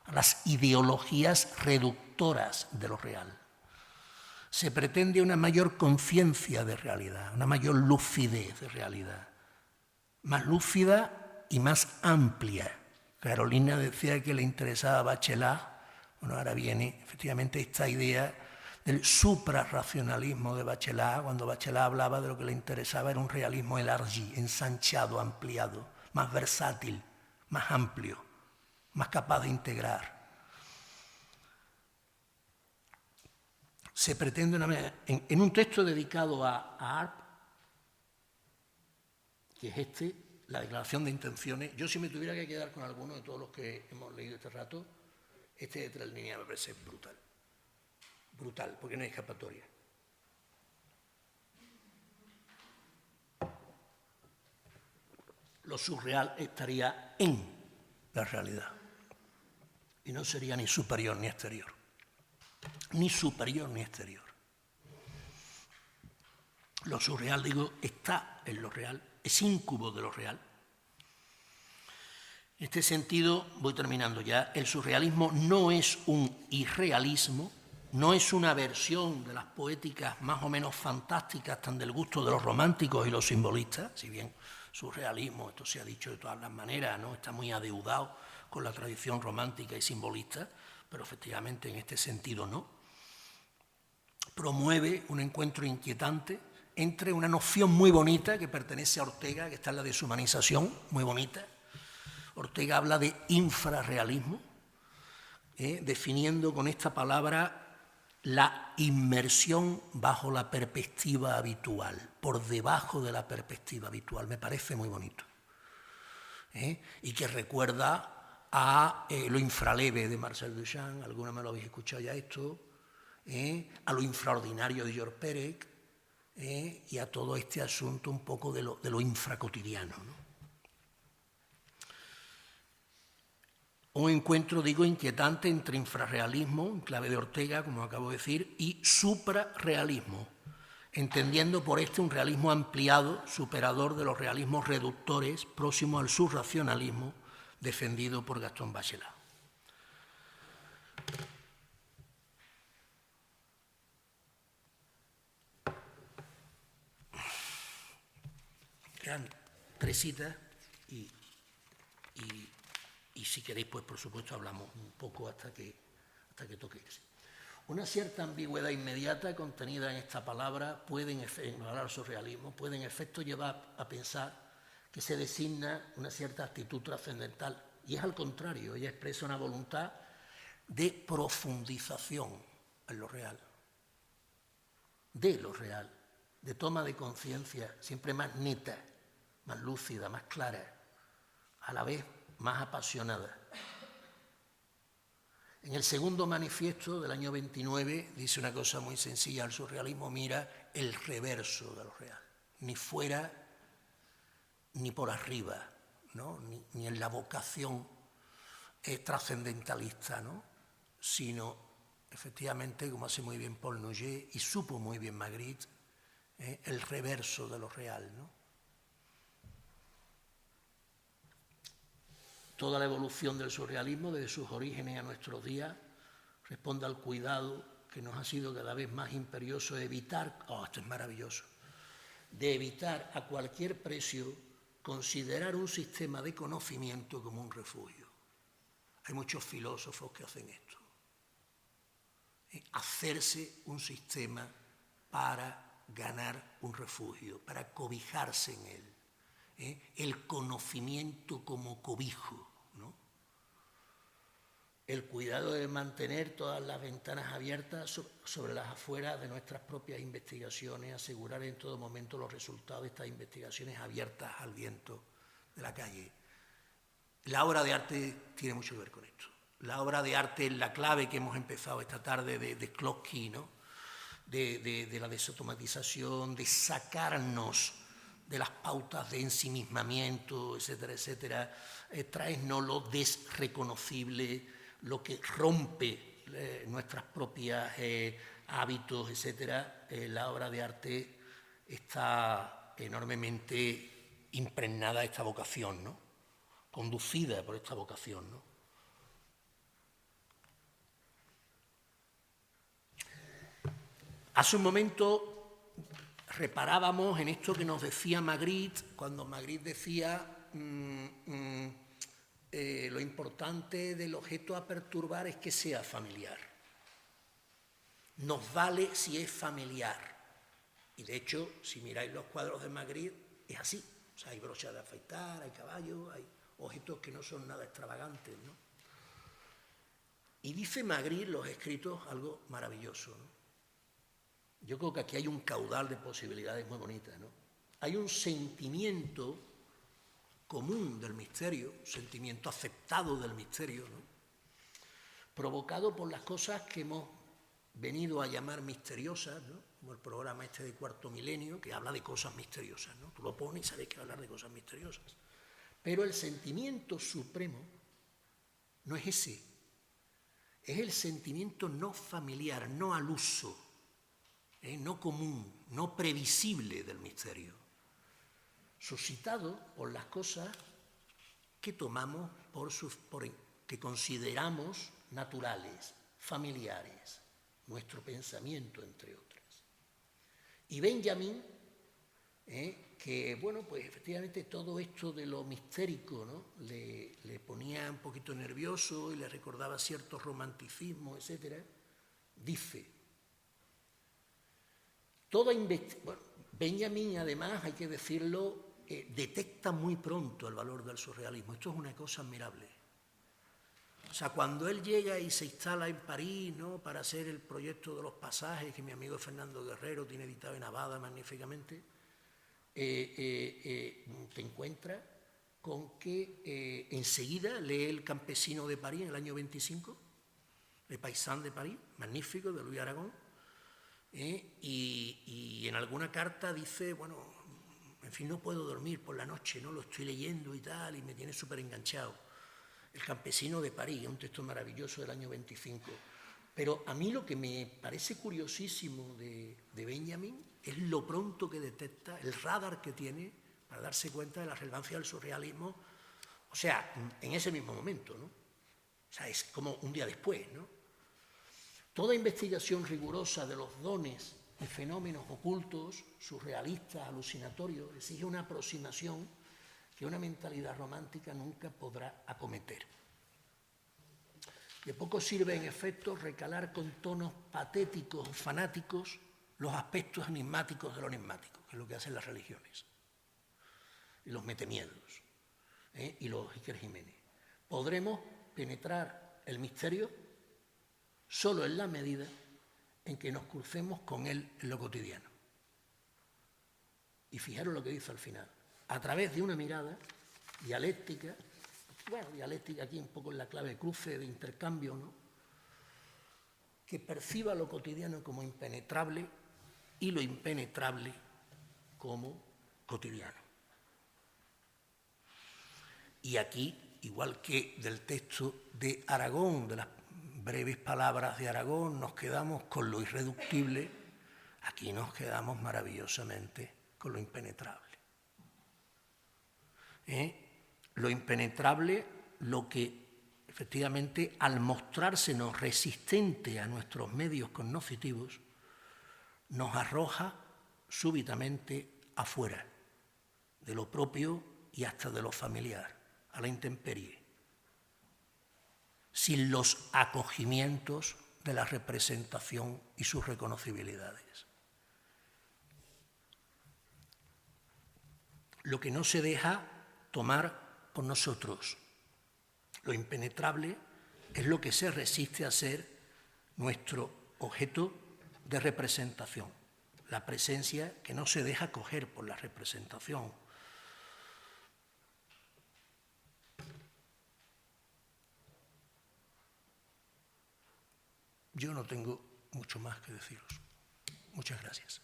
a las ideologías reductoras de lo real. Se pretende una mayor conciencia de realidad, una mayor lucidez de realidad, más lúcida y más amplia. Carolina decía que le interesaba a Bachelard. Bueno, ahora viene efectivamente esta idea del suprarracionalismo de Bachelard, cuando Bachelard hablaba de lo que le interesaba era un realismo élargi, ensanchado, ampliado, más versátil, más amplio, más capaz de integrar. Se pretende en un texto dedicado a Arp, que es la declaración de intenciones. Yo, si me tuviera que quedar con alguno de todos los que hemos leído este rato, este de 3 líneas me parece brutal. Brutal, porque no hay escapatoria. Lo surreal estaría en la realidad y no sería ni superior ni exterior. Ni superior ni exterior. Lo surreal, digo, está en lo real, es íncubo de lo real. En este sentido, voy terminando ya, el surrealismo no es un irrealismo, no es una versión de las poéticas más o menos fantásticas tan del gusto de los románticos y los simbolistas, si bien surrealismo, esto se ha dicho de todas las maneras, ¿no? Está muy adeudado con la tradición romántica y simbolista, pero efectivamente en este sentido no. Promueve un encuentro inquietante entre una noción muy bonita que pertenece a Ortega, que está en la deshumanización, muy bonita. Ortega habla de infrarrealismo, definiendo con esta palabra la inmersión bajo la perspectiva habitual, por debajo de la perspectiva habitual. Me parece muy bonito. Y que recuerda a lo infraleve de Marcel Duchamp, algunos me lo habéis escuchado ya esto, a lo infraordinario de George Perec, y a todo este asunto un poco de lo infracotidiano, ¿no? Un encuentro, digo, inquietante entre infrarrealismo, en clave de Ortega, como acabo de decir, y suprarrealismo, entendiendo por este un realismo ampliado, superador de los realismos reductores, próximo al surracionalismo, defendido por Gastón Bachelard. Quedan 3 citas y si queréis, pues por supuesto hablamos un poco hasta que toque irse. Una cierta ambigüedad inmediata contenida en esta palabra puede, en hablar surrealismo, puede en efecto llevar a pensar que se designa una cierta actitud trascendental, y es al contrario, ella expresa una voluntad de profundización en lo real, de toma de conciencia siempre más neta, más lúcida, más clara, a la vez más apasionada. En el segundo manifiesto del año 29 dice una cosa muy sencilla: el surrealismo mira el reverso de lo real, ni fuera ni por arriba, ¿no? ni en la vocación trascendentalista, ¿no? Sino efectivamente, como hace muy bien Paul Nouget y supo muy bien Magritte, el reverso de lo real, ¿no? Toda la evolución del surrealismo, desde sus orígenes a nuestros días, responde al cuidado que nos ha sido cada vez más imperioso de evitar, esto es maravilloso, de evitar a cualquier precio considerar un sistema de conocimiento como un refugio. Hay muchos filósofos que hacen esto. Hacerse un sistema para ganar un refugio, para cobijarse en él. El conocimiento como cobijo, ¿no? El cuidado de mantener todas las ventanas abiertas sobre las afueras de nuestras propias investigaciones, asegurar en todo momento los resultados de estas investigaciones abiertas al viento de la calle. La obra de arte tiene mucho que ver con esto. La obra de arte es la clave que hemos empezado esta tarde de Klotsky, ¿no? De la desautomatización, de sacarnos de las pautas de ensimismamiento, etcétera, etcétera, traernos lo desreconocible, lo que rompe nuestras propias hábitos, etcétera. La obra de arte está enormemente impregnada de esta vocación, ¿no? Conducida por esta vocación, ¿no? Hace un momento reparábamos en esto que nos decía Magritte, cuando Magritte decía lo importante del objeto a perturbar es que sea familiar. Nos vale si es familiar. Y de hecho, si miráis los cuadros de Magritte, es así. O sea, hay brochas de afeitar, hay caballos, hay objetos que no son nada extravagantes, ¿no? Y dice Magritte, los escritos, algo maravilloso, ¿no? Yo creo que aquí hay un caudal de posibilidades muy bonitas, ¿no? Hay un sentimiento común del misterio, un sentimiento aceptado del misterio, ¿no? Provocado por las cosas que hemos venido a llamar misteriosas, ¿no? Como el programa este de Cuarto Milenio, que habla de cosas misteriosas, ¿no? Tú lo pones y sabes que va a hablar de cosas misteriosas. Pero el sentimiento supremo no es ese. Es el sentimiento no familiar, no al uso, no común, no previsible del misterio, suscitado por las cosas que tomamos, que consideramos naturales, familiares, nuestro pensamiento, entre otras. Y Benjamin que, bueno, pues efectivamente todo esto de lo mistérico, ¿no?, le ponía un poquito nervioso y le recordaba cierto romanticismo, etcétera. Dice, bueno, Benjamin, además, hay que decirlo, detecta muy pronto el valor del surrealismo. Esto es una cosa admirable. O sea, cuando él llega y se instala en París, ¿no?, para hacer el proyecto de los pasajes, que mi amigo Fernando Guerrero tiene editado en Abada magníficamente, te encuentras con que enseguida lee El campesino de París en el año 25, Le Paysan de París, magnífico, de Luis Aragón, y en alguna carta dice, bueno, en fin, no puedo dormir por la noche, ¿no?, lo estoy leyendo y tal, y me tiene súper enganchado. El campesino de París, un texto maravilloso del año 25. Pero a mí lo que me parece curiosísimo de Benjamin es lo pronto que detecta, el radar que tiene para darse cuenta de la relevancia del surrealismo, o sea, en ese mismo momento, ¿no? O sea, es como un día después, ¿no? Toda investigación rigurosa de los dones y fenómenos ocultos, surrealistas, alucinatorios, exige una aproximación que una mentalidad romántica nunca podrá acometer. De poco sirve, en efecto, recalar con tonos patéticos o fanáticos los aspectos enigmáticos de lo enigmático, que es lo que hacen las religiones, y los metemiedos, y los Iker Jiménez. Podremos penetrar el misterio solo en la medida en que nos crucemos con él en lo cotidiano. Y fijaros lo que dice al final. A través de una mirada dialéctica, bueno, dialéctica aquí un poco en la clave de cruce, de intercambio, ¿no?, que perciba lo cotidiano como impenetrable y lo impenetrable como cotidiano. Y aquí, igual que del texto de Aragón, de las breves palabras de Aragón, nos quedamos con lo irreductible, aquí nos quedamos maravillosamente con lo impenetrable. Lo impenetrable, lo que efectivamente al mostrársenos resistente a nuestros medios cognitivos, nos arroja súbitamente afuera de lo propio y hasta de lo familiar, a la intemperie, sin los acogimientos de la representación y sus reconocibilidades. Lo que no se deja tomar por nosotros. Lo impenetrable es lo que se resiste a ser nuestro objeto de representación, la presencia que no se deja coger por la representación. Yo no tengo mucho más que deciros. Muchas gracias.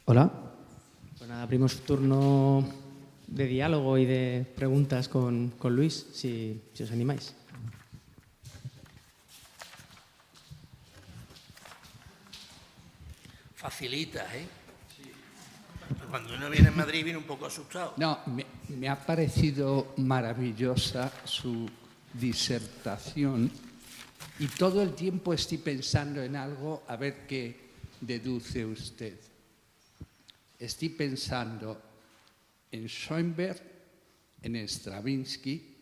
Hola. Pues nada, abrimos turno de diálogo y de preguntas con Luis, si os animáis. Facilita, ¿eh? Sí. Cuando uno viene a Madrid viene un poco asustado. No, me ha parecido maravillosa su disertación y todo el tiempo estoy pensando en algo, a ver qué deduce usted. Estoy pensando en Schoenberg, en Stravinsky,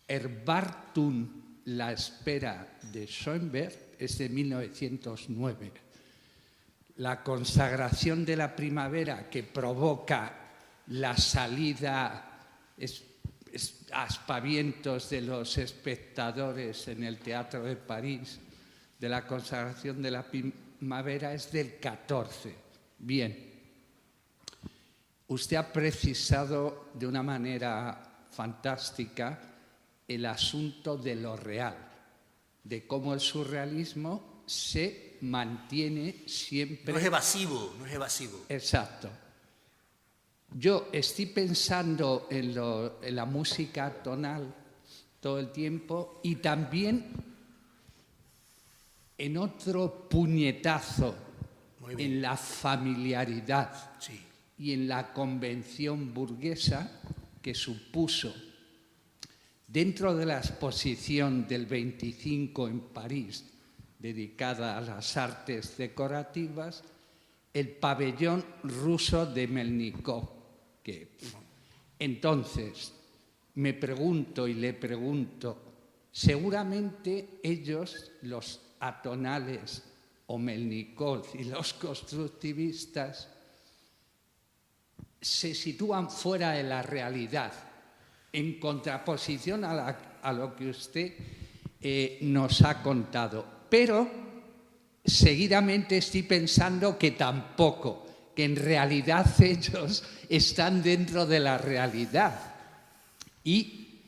Erwartung, la espera de Schoenberg es de 1909. La consagración de la primavera que provoca la salida, aspavientos de los espectadores en el Teatro de París, de la consagración de la primavera es del 14. Bien. Usted ha precisado de una manera fantástica el asunto de lo real, de cómo el surrealismo se mantiene siempre... No es evasivo, no es evasivo. Exacto. Yo estoy pensando en la música tonal todo el tiempo y también en otro puñetazo en la familiaridad. Sí. y en la convención burguesa que supuso, dentro de la exposición del 25 en París, dedicada a las artes decorativas, el pabellón ruso de Melnikov. Entonces, me pregunto y le pregunto, seguramente ellos, los atonales o Melnikov y los constructivistas, se sitúan fuera de la realidad, en contraposición a lo que usted nos ha contado. Pero seguidamente estoy pensando que tampoco, que en realidad ellos están dentro de la realidad. Y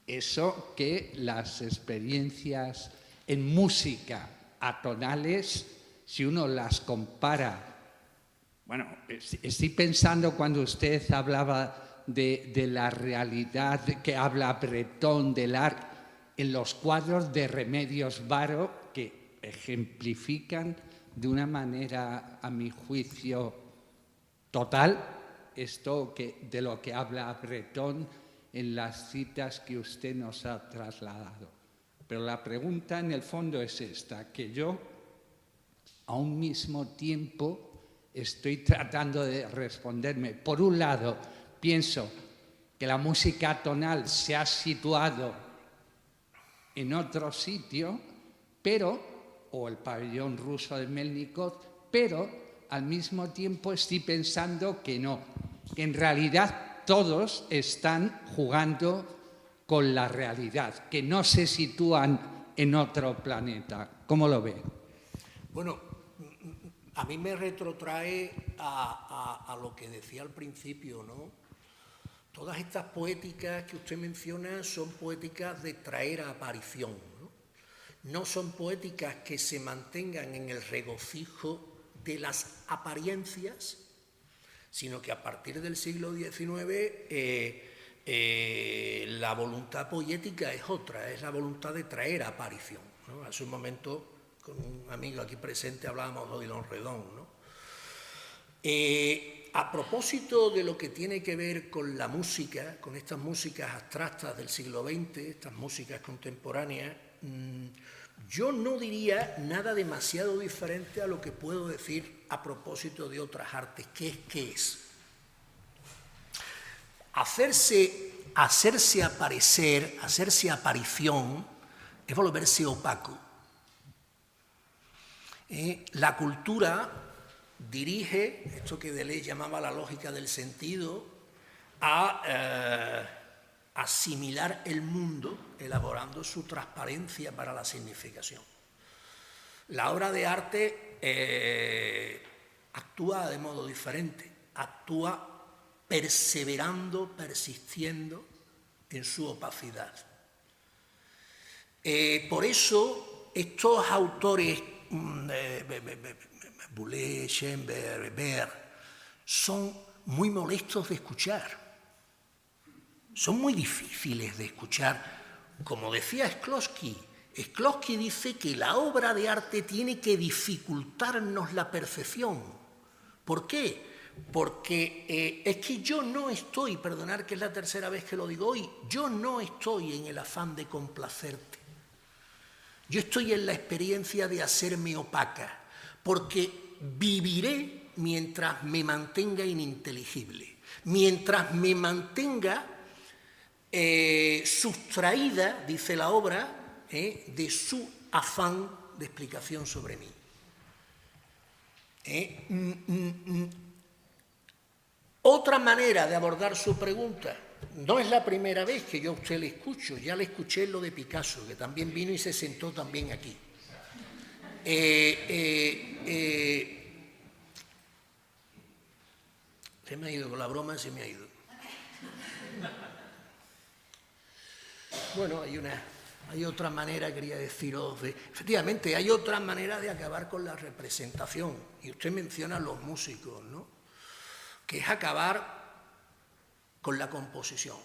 eso que las experiencias en música atonales, si uno las compara, bueno, estoy pensando cuando usted hablaba de la realidad que habla Breton del arte, en los cuadros de Remedios Varo, que ejemplifican de una manera, a mi juicio, total, esto de lo que habla Breton en las citas que usted nos ha trasladado. Pero la pregunta en el fondo es esta, que yo a un mismo tiempo estoy tratando de responderme. Por un lado, pienso que la música atonal se ha situado en otro sitio, o el pabellón ruso de Melnikov, pero al mismo tiempo estoy pensando que no, que en realidad todos están jugando con la realidad, que no se sitúan en otro planeta. ¿Cómo lo ve? Bueno, a mí me retrotrae a lo que decía al principio, ¿no? Todas estas poéticas que usted menciona son poéticas de traer a aparición, ¿no? No son poéticas que se mantengan en el regocijo de las apariencias, sino que a partir del siglo XIX la voluntad poética es otra, es la voluntad de traer a aparición, ¿no? Hace un momento, con un amigo aquí presente, hablábamos de Odilon Redon, ¿no? A propósito de lo que tiene que ver con la música, con estas músicas abstractas del siglo XX, estas músicas contemporáneas, yo no diría nada demasiado diferente a lo que puedo decir a propósito de otras artes. ¿Qué es? Hacerse aparecer, hacerse aparición, es volverse opaco. La cultura dirige, esto que Deleuze llamaba la lógica del sentido, a asimilar el mundo, elaborando su transparencia para la significación. La obra de arte actúa de modo diferente, actúa perseverando, persistiendo en su opacidad. Por eso estos autores, Boulez, Schoenberg, Berg, son muy molestos de escuchar, son muy difíciles de escuchar. Como decía Shklovsky dice que la obra de arte tiene que dificultarnos la percepción. ¿Por qué? Porque es que yo no estoy, perdonad que es la tercera vez que lo digo hoy, yo no estoy en el afán de complacerte. Yo estoy en la experiencia de hacerme opaca, porque viviré mientras me mantenga ininteligible, mientras me mantenga sustraída, dice la obra, de su afán de explicación sobre mí. Otra manera de abordar su pregunta, no es la primera vez que yo a usted le escucho, ya le escuché en lo de Picasso, que también vino y se sentó también aquí. Se me ha ido con la broma, se me ha ido. Bueno, hay otra manera, quería deciros, efectivamente, hay otra manera de acabar con la representación, y usted menciona a los músicos, ¿no? Que es acabar con la composición.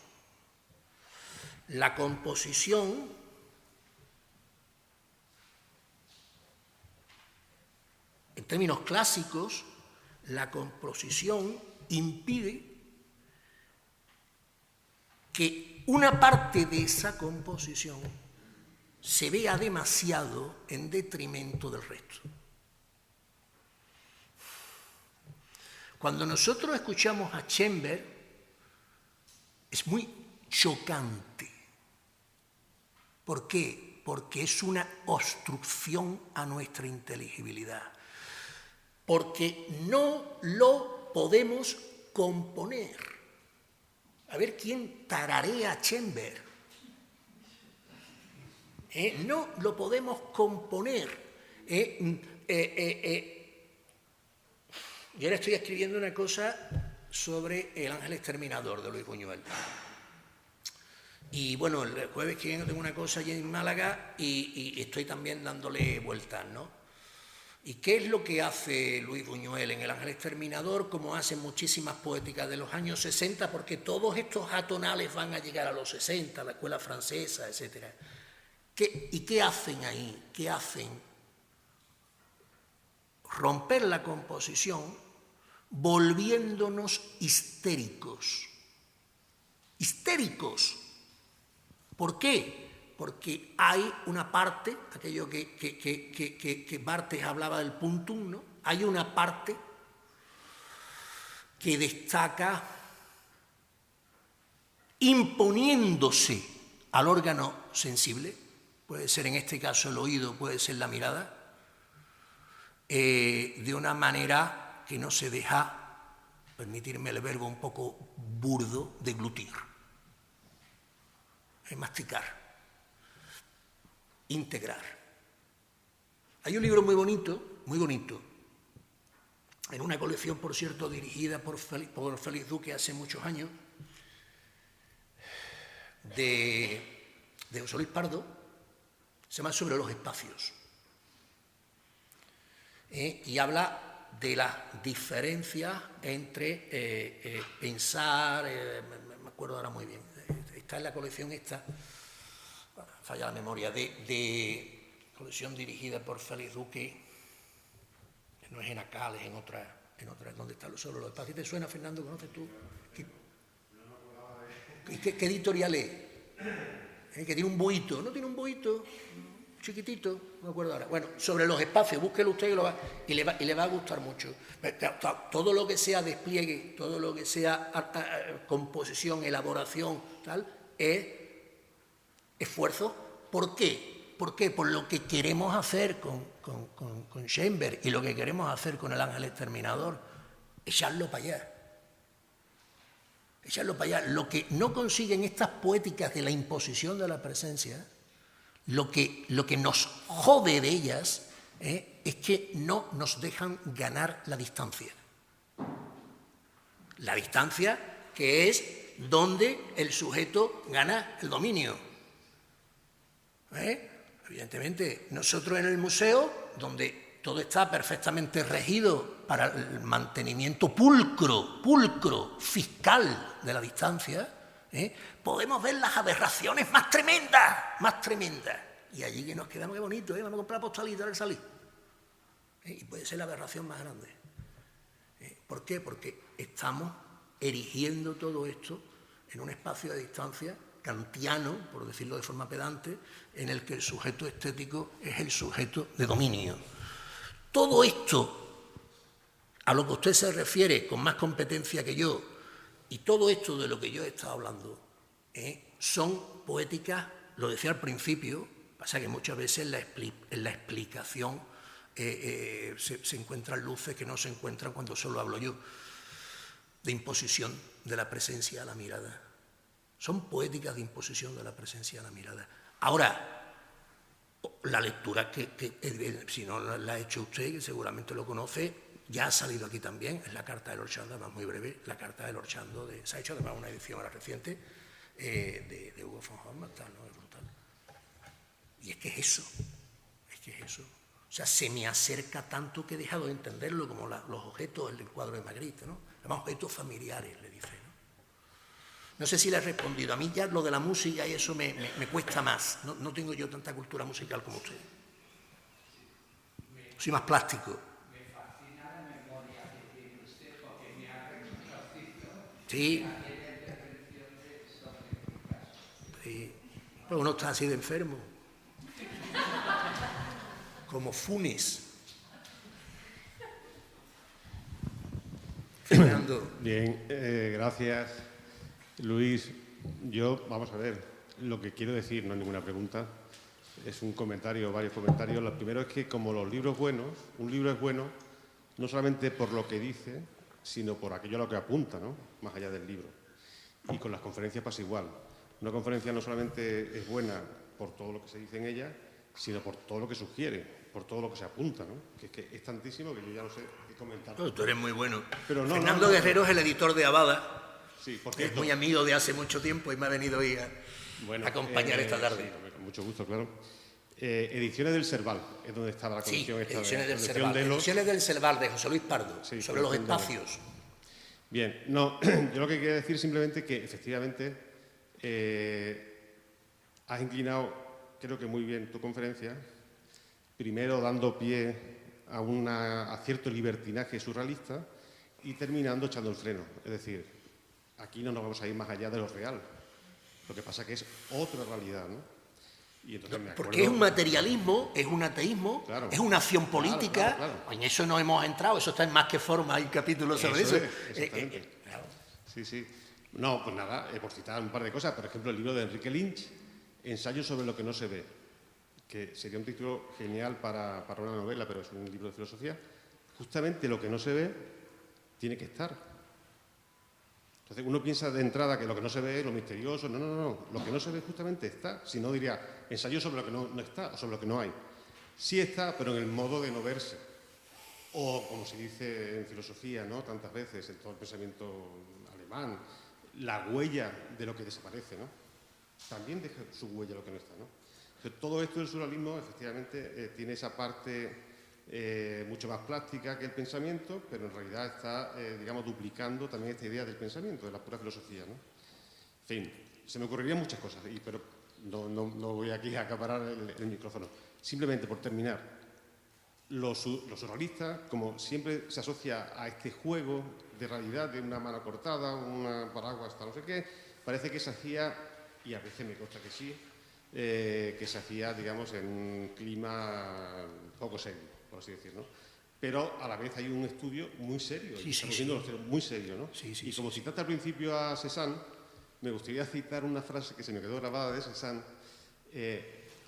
La composición en términos clásicos, la composición impide que una parte de esa composición se vea demasiado en detrimento del resto. Cuando nosotros escuchamos a Schoenberg, es muy chocante. ¿Por qué? Porque es una obstrucción a nuestra inteligibilidad. Porque no lo podemos componer. A ver quién tararea a Schoenberg. No lo podemos componer. Yo ahora estoy escribiendo una cosa sobre El ángel exterminador de Luis Buñuel. Y bueno, el jueves que viene tengo una cosa allí en Málaga y estoy también dándole vueltas, ¿no? ¿Y qué es lo que hace Luis Buñuel en El ángel exterminador, como hacen muchísimas poéticas de los años 60, porque todos estos atonales van a llegar a los 60, la escuela francesa, etc.? ¿Y qué hacen ahí? ¿Qué hacen? Romper la composición volviéndonos histéricos. Histéricos. ¿Por qué? Porque hay una parte, aquello que Barthes hablaba del puntum, ¿no? Hay una parte que destaca imponiéndose al órgano sensible, puede ser en este caso el oído, puede ser la mirada, de una manera que no se deja, permitirme el verbo un poco burdo, deglutir. Masticar, integrar. Hay un libro muy bonito, en una colección, por cierto, dirigida por Félix Duque hace muchos años, de José Luis Pardo, se llama Sobre los espacios. Y habla de las diferencias entre pensar, me acuerdo ahora muy bien, está en la colección esta, falla la memoria, de colección dirigida por Félix Duque, que no es en Acal, es en otra, ¿dónde está Sobre los espacios? ¿Te suena, Fernando? ¿Conoces tú? ¿Qué editorial es? Que tiene un buito, ¿no tiene un buito? Chiquitito, no me acuerdo ahora. Bueno, Sobre los espacios, búsquelo usted y le va a gustar mucho. Todo lo que sea despliegue, todo lo que sea composición, elaboración, tal, es esfuerzo. ¿Por qué? ¿Por qué? Por lo que queremos hacer con Schoenberg y lo que queremos hacer con El ángel exterminador, echarlo para allá. Echarlo para allá. Lo que no consiguen estas poéticas de la imposición de la presencia, lo que nos jode de ellas es que no nos dejan ganar la distancia. La distancia que es donde el sujeto gana el dominio. Evidentemente, nosotros en el museo, donde todo está perfectamente regido para el mantenimiento pulcro, fiscal de la distancia, podemos ver las aberraciones más tremendas. Y allí que nos quedamos, qué bonito, vamos a comprar postalita al salir. Y puede ser la aberración más grande. ¿Por qué? Porque estamos erigiendo todo esto en un espacio de distancia kantiano, por decirlo de forma pedante, en el que el sujeto estético es el sujeto de dominio. Todo esto, a lo que usted se refiere con más competencia que yo, y todo esto de lo que yo he estado hablando, son poéticas, lo decía al principio, pasa que muchas veces en la explicación se encuentran luces que no se encuentran cuando solo hablo yo, de imposición de la presencia a la mirada. Son poéticas de imposición de la presencia a la mirada. Ahora, la lectura que si no la ha hecho usted, que seguramente lo conoce, ya ha salido aquí también, es la carta del Orchando, además muy breve, la carta del Orchando, se ha hecho además una edición ahora reciente de Hugo von Hofmannsthal, ¿no? Es brutal. Y es que es eso. O sea, se me acerca tanto que he dejado de entenderlo como los objetos del cuadro de Magritte, ¿no? Además, objetos familiares, le dice, ¿no? No sé si le he respondido. A mí ya lo de la música y eso me cuesta más. No tengo yo tanta cultura musical como usted. Soy más plástico. Me fascina la memoria que tiene usted porque me ha recordado Sí. Sí. Pero uno está así de enfermo. Como Funes. Fernando. Bien, gracias, Luis. Yo, vamos a ver, lo que quiero decir, no es ninguna pregunta, es un comentario, varios comentarios. Lo primero es que, como los libros buenos, un libro es bueno no solamente por lo que dice, sino por aquello a lo que apunta, ¿no? Más allá del libro. Y con las conferencias pasa igual. Una conferencia no solamente es buena por todo lo que se dice en ella, sino por todo lo que sugiere, por todo lo que se apunta, ¿no? Que es tantísimo que yo ya no sé qué comentar. No, tú eres muy bueno. Pero no, Fernando Guerrero es el editor de Abada. Sí, por Es cierto. muy amigo de hace mucho tiempo y me ha venido hoy a acompañar esta tarde. Sí, con mucho gusto, claro. Ediciones del Serval, es donde estaba la Sí, colección esta. Ediciones del colección Serval. de los... Ediciones del Serval, de José Luis Pardo, Sí, sobre los colección de espacios. Bien, no, yo lo que quería decir simplemente que efectivamente has inclinado, creo que muy bien, tu conferencia, primero dando pie a cierto libertinaje surrealista y terminando echando el freno. Es decir, aquí no nos vamos a ir más allá de lo real. Lo que pasa que es otra realidad, ¿no? Y entonces me acuerdo... Porque es un materialismo, es un ateísmo, Claro. es una acción política. Claro. En eso no hemos entrado, eso está en Más que Forma, hay capítulos sobre eso. Exactamente. Claro. Sí, sí. No, pues nada, por citar un par de cosas. Por ejemplo, el libro de Enrique Lynch, Ensayo sobre lo que no se ve, que sería un título genial para una novela, pero es un libro de filosofía. Justamente lo que no se ve tiene que estar. Entonces uno piensa de entrada que lo que no se ve es lo misterioso. No. Lo que no se ve justamente está. Si no, diría ensayo sobre lo que no está o sobre lo que no hay. Sí está, pero en el modo de no verse. O, como se dice en filosofía, ¿no? Tantas veces, en todo el pensamiento alemán, la huella de lo que desaparece, ¿no? También deja su huella lo que no está, ¿no? Entonces, todo esto del surrealismo, efectivamente, tiene esa parte mucho más plástica que el pensamiento, pero en realidad está, digamos, duplicando también esta idea del pensamiento, de la pura filosofía, ¿no? En fin, se me ocurrirían muchas cosas, pero no voy aquí a acaparar el micrófono. Simplemente, por terminar, los surrealistas, como siempre se asocia a este juego de realidad de una mano cortada, una paraguas, hasta no sé qué, parece que se hacía, y a veces me consta que sí, que se hacía, digamos, en un clima poco serio, por así decirlo, ¿no? Pero a la vez hay un estudio muy serio, muy serio, ¿no? Y como citaste al principio a Cézanne, me gustaría citar una frase que se me quedó grabada de Cézanne,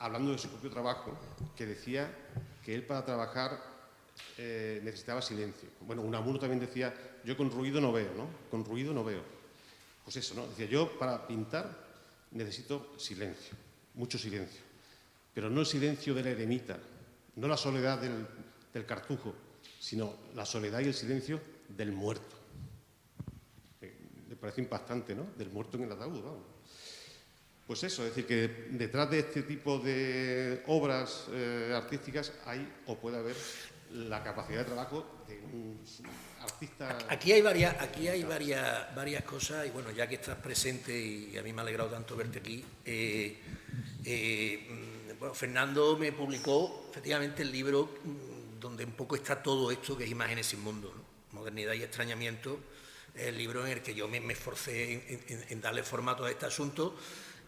hablando de su propio trabajo, que decía que él para trabajar necesitaba silencio. Bueno, Unamuno también decía, yo con ruido no veo, ¿no? Con ruido no veo. Pues eso, ¿no? Decía, yo para pintar necesito silencio, mucho silencio. Pero no el silencio del eremita, no la soledad del cartujo, sino la soledad y el silencio del muerto. Me parece impactante, ¿no? Del muerto en el ataúd, vamos. Pues eso, es decir, que detrás de este tipo de obras artísticas hay o puede haber la capacidad de trabajo de un artista... Aquí hay varias cosas, y bueno, ya que estás presente y a mí me ha alegrado tanto verte aquí, bueno, Fernando me publicó efectivamente el libro donde un poco está todo esto que es Imágenes sin mundo, ¿no? Modernidad y extrañamiento, el libro en el que yo me esforcé en darle formato a este asunto.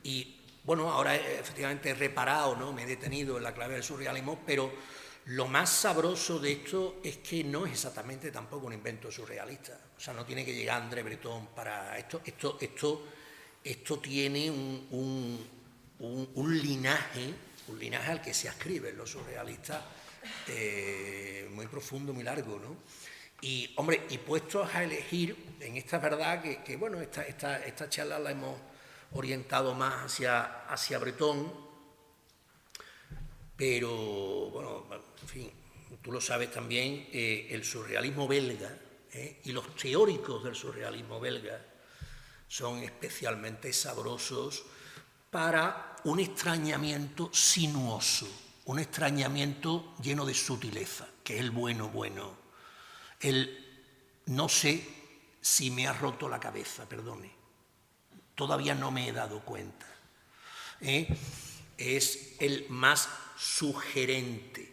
Y bueno, ahora efectivamente he reparado, ¿no? Me he detenido en la clave del surrealismo, pero lo más sabroso de esto es que no es exactamente tampoco un invento surrealista. O sea, no tiene que llegar André Breton para esto. Esto tiene un linaje al que se ascriben los surrealistas, muy profundo, muy largo, ¿no? Y, hombre, y puestos a elegir, en esta verdad que bueno, esta charla la hemos orientado más hacia Breton, pero, bueno, en fin, tú lo sabes también, el surrealismo belga y los teóricos del surrealismo belga son especialmente sabrosos para un extrañamiento sinuoso, un extrañamiento lleno de sutileza, que es el bueno. El no sé si me ha roto la cabeza, perdone. Todavía no me he dado cuenta. Es el más sugerente,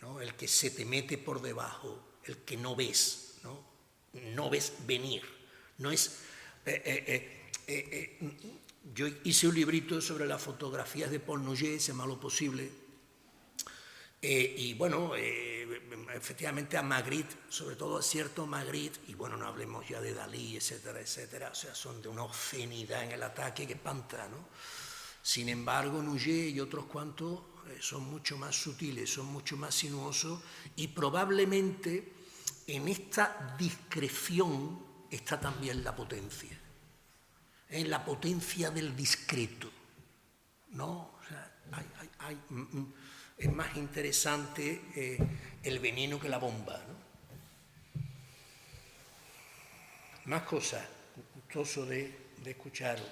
¿no? El que se te mete por debajo, el que no ves, ¿no? No ves venir. No es, Yo hice un librito sobre las fotografías de Paul Noguer, Se llama Lo Posible, y bueno, efectivamente a Magritte, sobre todo a cierto Magritte, y bueno, no hablemos ya de Dalí, etcétera, etcétera, o sea, son de una obscenidad en el ataque que espanta, ¿no? Sin embargo, Noguer y otros cuantos son mucho más sutiles, son mucho más sinuosos, y probablemente en esta discreción está también la potencia. En la potencia del discreto, ¿no? O sea, es más interesante el veneno que la bomba, ¿no? Más cosas, gustoso de escucharos.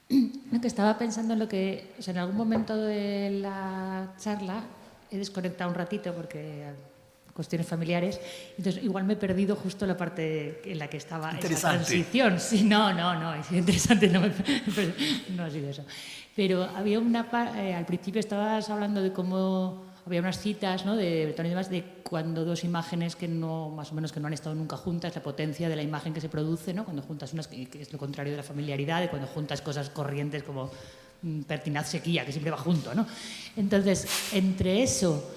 No, que estaba pensando en lo que, o sea, en algún momento de la charla he desconectado un ratito porque cuestiones familiares, entonces igual me he perdido justo la parte en la que estaba esa transición. Sí, no, es interesante, no ha sido eso. Pero había una parte, al principio estabas hablando de cómo había unas citas, ¿no?, de Bretón y demás, de cuando dos imágenes que no, más o menos que no han estado nunca juntas, la potencia de la imagen que se produce, ¿no?, cuando juntas unas, que es lo contrario de la familiaridad, de cuando juntas cosas corrientes como pertinaz, sequía, que siempre va junto, ¿no? Entonces, entre eso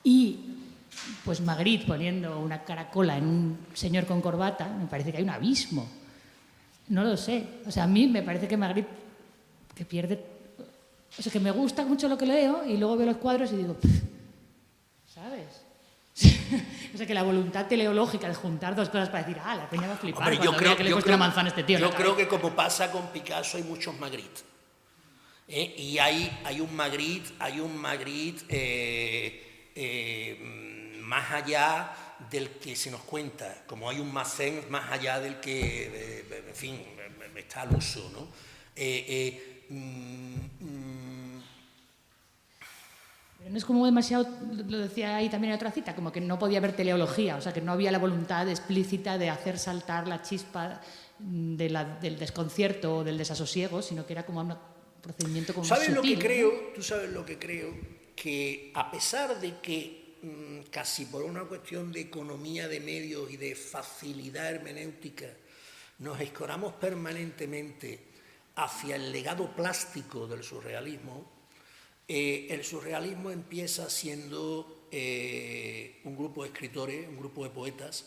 y pues Magritte poniendo una caracola en un señor con corbata, me parece que hay un abismo. No lo sé. O sea, a mí me parece que Magritte que pierde... O sea, que me gusta mucho lo que leo y luego veo los cuadros y digo, ¿sabes? O sea, que la voluntad teleológica de juntar dos cosas para decir, la peña va a flipar. Hombre, yo creo que le cuesta una manzana a este tío. Yo creo que como pasa con Picasso hay muchos Magritte. Y hay un Magritte, más allá del que se nos cuenta, como hay un Mazen más allá del que, en fin, está al uso, ¿no? Pero no es como demasiado, lo decía ahí también en otra cita, como que no podía haber teleología, o sea, que no había la voluntad explícita de hacer saltar la chispa del desconcierto o del desasosiego, sino que era como un procedimiento como ¿Sabes sutil, lo que ¿no? creo? Tú sabes lo que creo, que a pesar de que casi por una cuestión de economía de medios y de facilidad hermenéutica nos escoramos permanentemente hacia el legado plástico del surrealismo, el surrealismo empieza siendo un grupo de escritores, un grupo de poetas,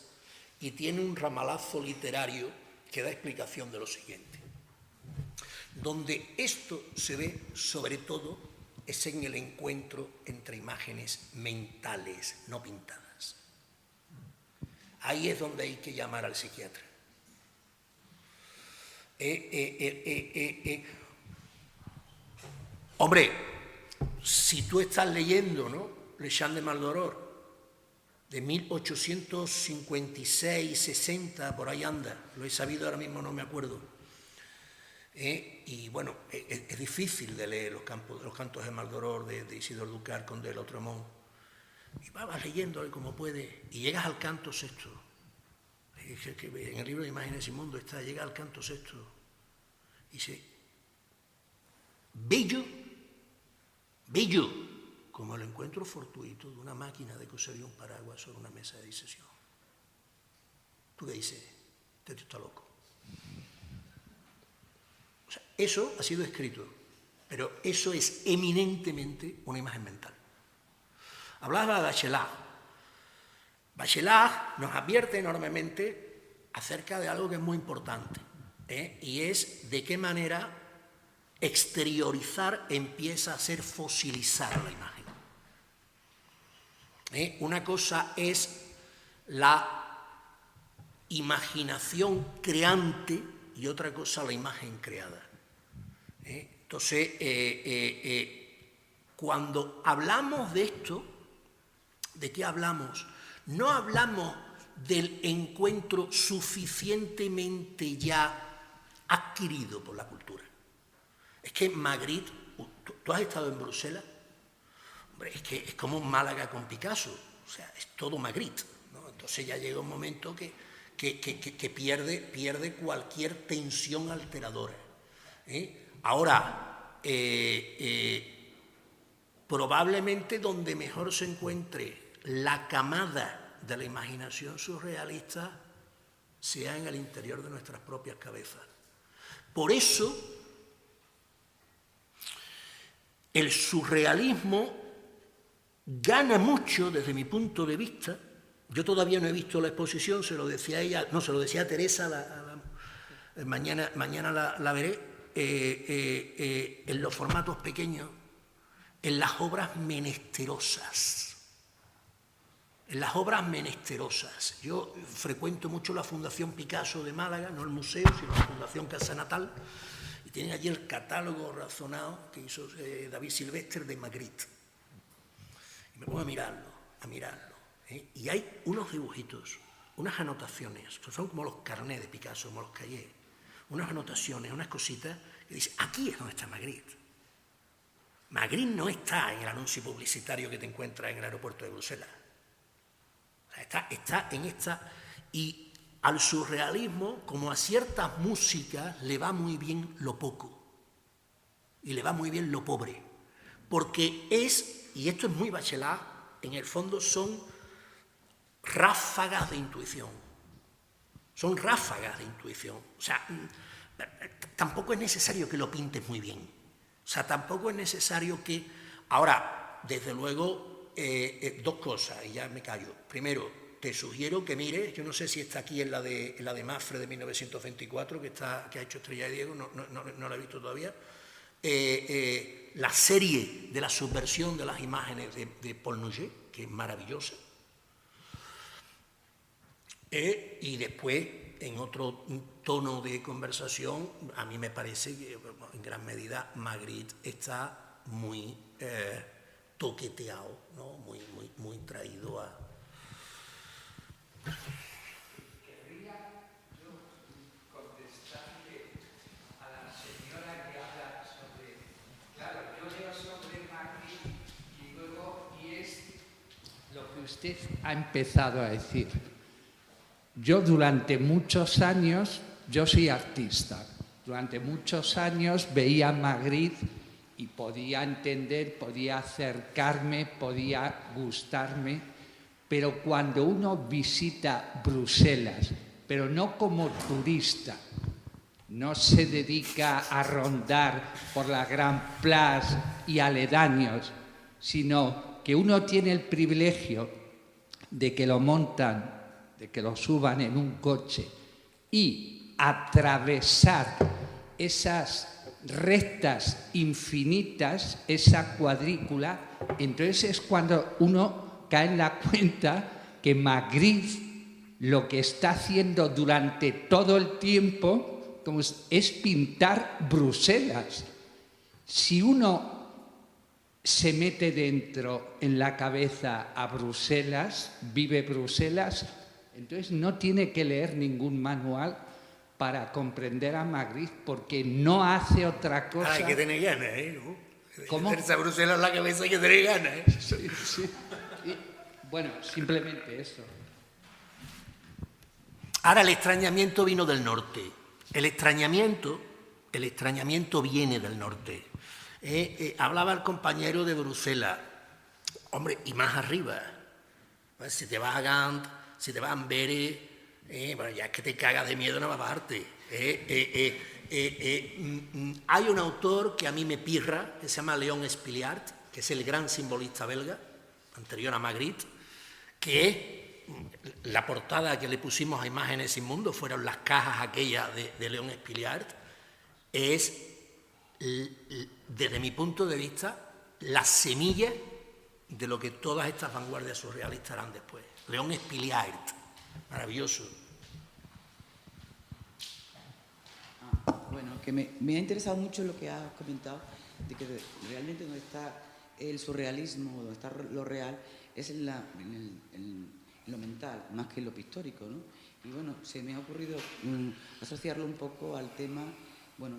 y tiene un ramalazo literario que da explicación de lo siguiente. Donde esto se ve, sobre todo, es en el encuentro entre imágenes mentales, no pintadas. Ahí es donde hay que llamar al psiquiatra. Hombre, si tú estás leyendo, ¿no?, Le Chant de Maldoror, de 1856, 60, por ahí anda, lo he sabido ahora mismo, no me acuerdo. Y bueno, es difícil de leer los cantos de Maldoror de Isidore Ducar con de Lautremont. Y vas leyendo como puedes y llegas al canto sexto. En el libro de Imágenes y Mundo está, llega al canto sexto y dice, bello como el encuentro fortuito de una máquina de coser y un paraguas sobre una mesa de disección. ¿Tú qué dices? Este tío está loco. O sea, eso ha sido escrito, pero eso es eminentemente una imagen mental. Hablaba de Bachelard. Bachelard nos advierte enormemente acerca de algo que es muy importante, y es de qué manera exteriorizar empieza a ser fosilizar la imagen. Una cosa es la imaginación creante y otra cosa la imagen creada. Entonces, cuando hablamos de esto, ¿de qué hablamos? No hablamos del encuentro suficientemente ya adquirido por la cultura. Es que Magritte, ¿tú has estado en Bruselas? Hombre, es que es como Málaga con Picasso, o sea, es todo Magritte, ¿no? Entonces ya llega un momento que pierde cualquier tensión alteradora. Ahora, probablemente donde mejor se encuentre la camada de la imaginación surrealista sea en el interior de nuestras propias cabezas. Por eso, el surrealismo gana mucho desde mi punto de vista. Yo todavía no he visto la exposición, se lo decía a ella, no, se lo decía a Teresa, mañana la veré, en los formatos pequeños, en las obras menesterosas. En las obras menesterosas. Yo frecuento mucho la Fundación Picasso de Málaga, no el museo, sino la Fundación Casa Natal, y tienen allí el catálogo razonado que hizo David Silvestre de Magritte. Y me pongo a mirarlo, y hay unos dibujitos, unas anotaciones, que son como los carnés de Picasso, como los cahiers, unas anotaciones, unas cositas, que dicen, aquí es donde está Magritte. Magritte no está en el anuncio publicitario que te encuentras en el aeropuerto de Bruselas. Está en esta, y al surrealismo, como a ciertas músicas, le va muy bien lo poco y le va muy bien lo pobre, porque y esto es muy Bachelard, en el fondo son ráfagas de intuición, o sea, tampoco es necesario que lo pintes muy bien, o sea, tampoco es necesario que, ahora, desde luego, dos cosas, y ya me callo. Primero, te sugiero que mires, yo no sé si está aquí en la de Mafre de 1924, que ha hecho Estrella de Diego, no la he visto todavía, la serie de la subversión de las imágenes de Paul Nouget, que es maravillosa, y después, en otro tono de conversación, a mí me parece que en gran medida Magritte está muy toqueteado, ¿no? muy traído a... Querría yo contestarle a la señora que habla sobre... Claro, yo leo sobre Magritte y luego, y es lo que usted ha empezado a decir. Yo durante muchos años, yo soy artista, durante muchos años veía a Magritte y podía entender, podía acercarme, podía gustarme, pero cuando uno visita Bruselas, pero no como turista, no se dedica a rondar por la Gran Place y aledaños, sino que uno tiene el privilegio de que lo montan, de que lo suban en un coche y atravesar esas rectas infinitas, esa cuadrícula, entonces es cuando uno cae en la cuenta que Magritte lo que está haciendo durante todo el tiempo es pintar Bruselas. Si uno se mete dentro en la cabeza a Bruselas, vive Bruselas, entonces no tiene que leer ningún manual para comprender a Magritte, porque no hace otra cosa... Hay que tener ganas, ¿no? ¿Cómo? Meterse a Bruselas en la cabeza hay que tener ganas, Sí. Bueno, simplemente eso. Ahora, el extrañamiento vino del norte. El extrañamiento viene del norte. Hablaba el compañero de Bruselas. Hombre, y más arriba. Pues, si te vas a Gand, si te vas a Amberes... bueno, ya es que te cagas de miedo en una parte. Hay un autor que a mí me pirra, que se llama Léon Spiliart, que es el gran simbolista belga, anterior a Magritte, que es la portada que le pusimos a Imágenes sin Mundo, fueron las cajas aquellas de Léon Spiliart, es, desde mi punto de vista, la semilla de lo que todas estas vanguardias surrealistas harán después. Léon Spiliart, maravilloso. Bueno, que me ha interesado mucho lo que has comentado, de que realmente donde está el surrealismo, donde está lo real, es en lo mental, más que en lo pictórico, ¿no? Y bueno, se me ha ocurrido asociarlo un poco al tema, bueno,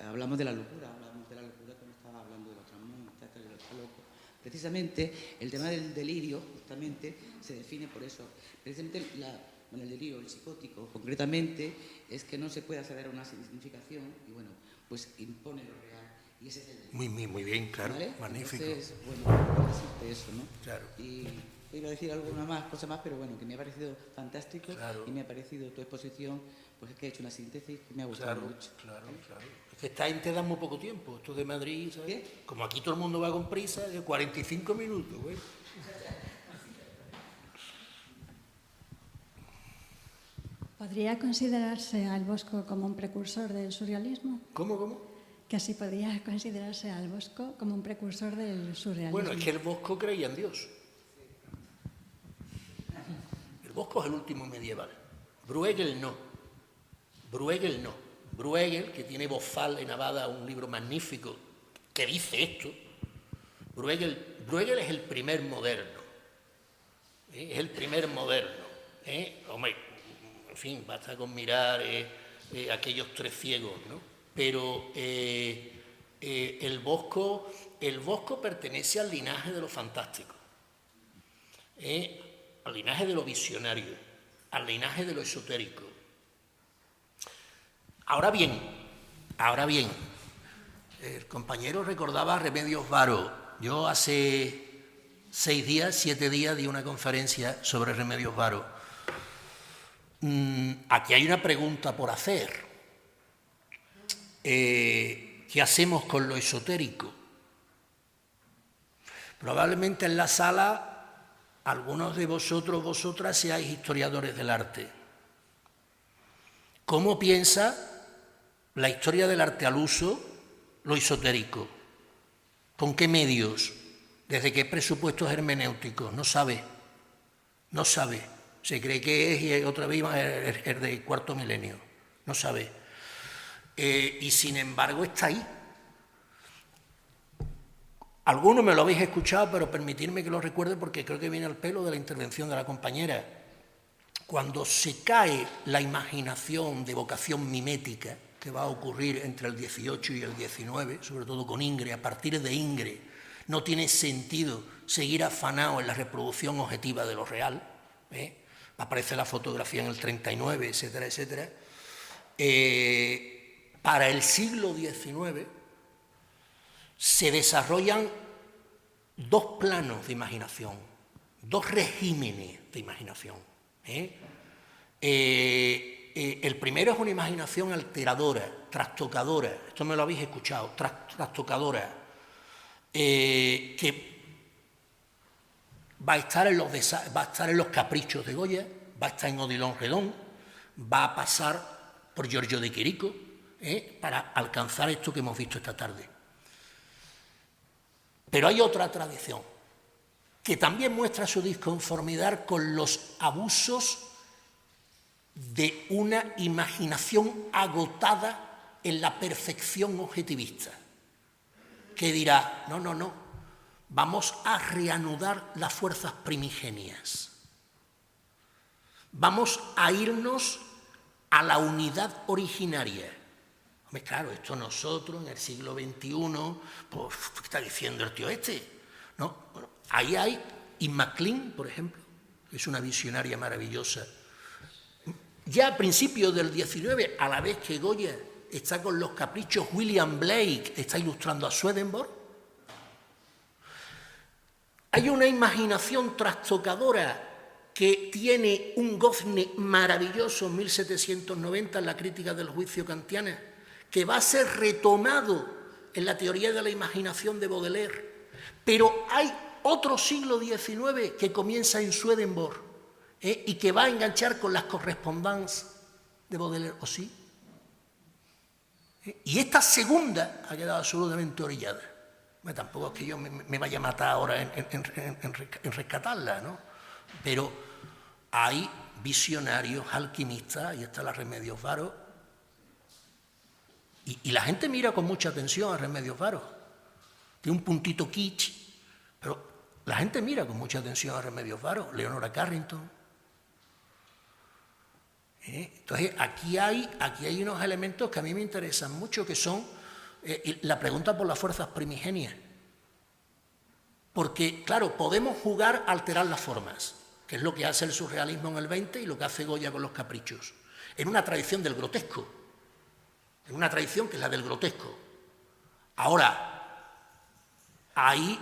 hablamos de la locura cuando estaba hablando de los transmontas, que está loco. Precisamente el tema del delirio, justamente, se define por eso. Precisamente el delirio, el psicótico, concretamente, es que no se puede acceder a una significación y, bueno, pues impone lo real. Y ese es el... Muy bien, claro, ¿Vale? magnífico. Entonces, bueno, por decirte eso, ¿no? Claro. Y iba a decir alguna cosa más, pero bueno, que me ha parecido fantástico. Claro. Y me ha parecido tu exposición, pues es que he hecho una síntesis que me ha gustado mucho. Claro. Es que esta gente da muy poco tiempo. Esto de Madrid, ¿sabes? ¿Qué? Como aquí todo el mundo va con prisa, de 45 minutos, güey. ¿Podría considerarse al Bosco como un precursor del surrealismo? ¿Cómo? Que así podría considerarse al Bosco como un precursor del surrealismo. Bueno, es que el Bosco creía en Dios. El Bosco es el último medieval. Bruegel no. Bruegel, que tiene Bozal en Abada, un libro magnífico que dice esto. Bruegel es el primer moderno. Es el primer moderno. Hombre, en fin, basta con mirar aquellos tres ciegos, ¿no? Pero el Bosco pertenece al linaje de lo fantástico, al linaje de lo visionario, al linaje de lo esotérico. Ahora bien, el compañero recordaba a Remedios Varo. Yo hace 7 días di una conferencia sobre Remedios Varo. Aquí hay una pregunta por hacer. ¿Qué hacemos con lo esotérico? Probablemente en la sala algunos de vosotras seáis historiadores del arte. ¿Cómo piensa la historia del arte al uso lo esotérico? ¿Con qué medios? ¿Desde qué presupuestos hermenéuticos? No sabe. Se cree que es, y otra vez es del cuarto milenio. No sabe. Y sin embargo está ahí. Algunos me lo habéis escuchado, pero permitidme que lo recuerde porque creo que viene al pelo de la intervención de la compañera. Cuando se cae la imaginación de vocación mimética, que va a ocurrir entre el 18 y el 19, sobre todo con Ingres, a partir de Ingres, no tiene sentido seguir afanado en la reproducción objetiva de lo real. Aparece la fotografía en el 39, etcétera, etcétera. Para el siglo XIX se desarrollan dos planos de imaginación, dos regímenes de imaginación. El primero es una imaginación alteradora, trastocadora, esto me lo habéis escuchado, trastocadora, que va a estar en los caprichos de Goya, va a estar en Odilon Redon, va a pasar por Giorgio de Chirico, para alcanzar esto que hemos visto esta tarde. Pero hay otra tradición que también muestra su disconformidad con los abusos de una imaginación agotada en la perfección objetivista, que dirá, no, vamos a reanudar las fuerzas primigenias, vamos a irnos a la unidad originaria. Hombre, claro, esto nosotros en el siglo XXI, pues, ¿qué está diciendo el tío este? ¿No? Bueno, ahí hay Inma Klein, por ejemplo, que es una visionaria maravillosa. Ya a principios del XIX, a la vez que Goya está con los caprichos, William Blake está ilustrando a Swedenborg. Hay una imaginación trastocadora que tiene un gozne maravilloso en 1790 en la crítica del juicio kantiana, que va a ser retomado en la teoría de la imaginación de Baudelaire. Pero hay otro siglo XIX que comienza en Swedenborg y que va a enganchar con las correspondances de Baudelaire, ¿o sí? Y esta segunda ha quedado absolutamente orillada. Bueno, tampoco es que yo me vaya a matar ahora en rescatarla, ¿no? Pero hay visionarios, alquimistas, ahí está la Remedios Varo. Y la gente mira con mucha atención a Remedios Varo. Tiene un puntito kitsch, pero la gente mira con mucha atención a Remedios Varo. Leonora Carrington. Entonces, aquí hay unos elementos que a mí me interesan mucho, que son la pregunta por las fuerzas primigenias. Porque, claro, podemos jugar a alterar las formas, que es lo que hace el surrealismo en el 20 y lo que hace Goya con los caprichos, en una tradición del grotesco, en una tradición que es la del grotesco. Ahora, hay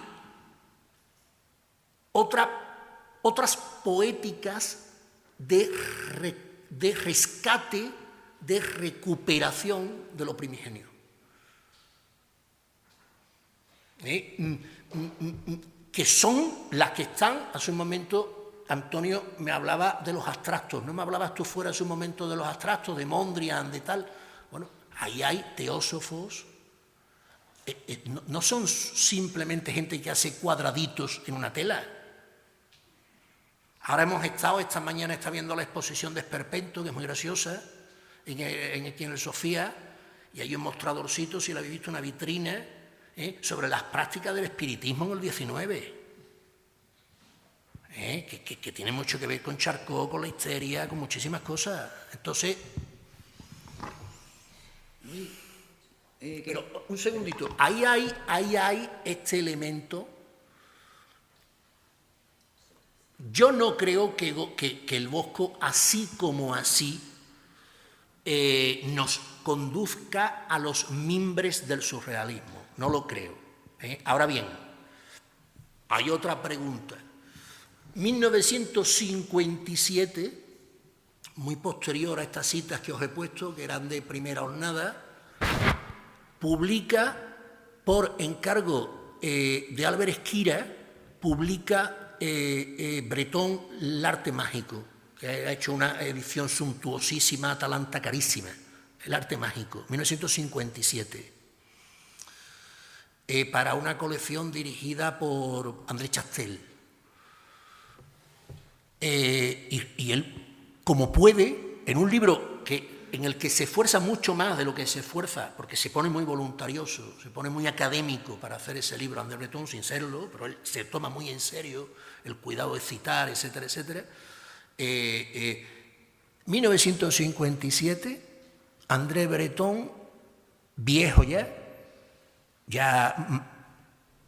otras poéticas de rescate, de recuperación de lo primigenio. Que son las que están, hace un momento Antonio me hablaba de los abstractos, ¿no me hablabas tú fuera hace un momento de los abstractos, de Mondrian, de tal? Bueno, ahí hay teósofos, no son simplemente gente que hace cuadraditos en una tela. Ahora esta mañana está viendo la exposición de Esperpento, que es muy graciosa, aquí en el Sofía, y hay un mostradorcito, si lo habéis visto, una vitrina, sobre las prácticas del espiritismo en el XIX, que tiene mucho que ver con Charcot, con la histeria, con muchísimas cosas. Entonces, pero un segundito, ahí hay este elemento. Yo no creo que el Bosco, así como así, nos conduzca a los mimbres del surrealismo. No lo creo. Ahora bien, hay otra pregunta. 1957, muy posterior a estas citas que os he puesto, que eran de primera hornada, publica, por encargo de Albert Esquira, publica Breton l'arte mágico, que ha hecho una edición suntuosísima, Atalanta carísima, el arte mágico, 1957, para una colección dirigida por André Chastel. Y él, como puede, en un libro en el que se esfuerza mucho más de lo que se esfuerza, porque se pone muy voluntarioso, se pone muy académico para hacer ese libro, André Breton, sin serlo, pero él se toma muy en serio el cuidado de citar, etcétera, etcétera. 1957, André Breton, viejo ya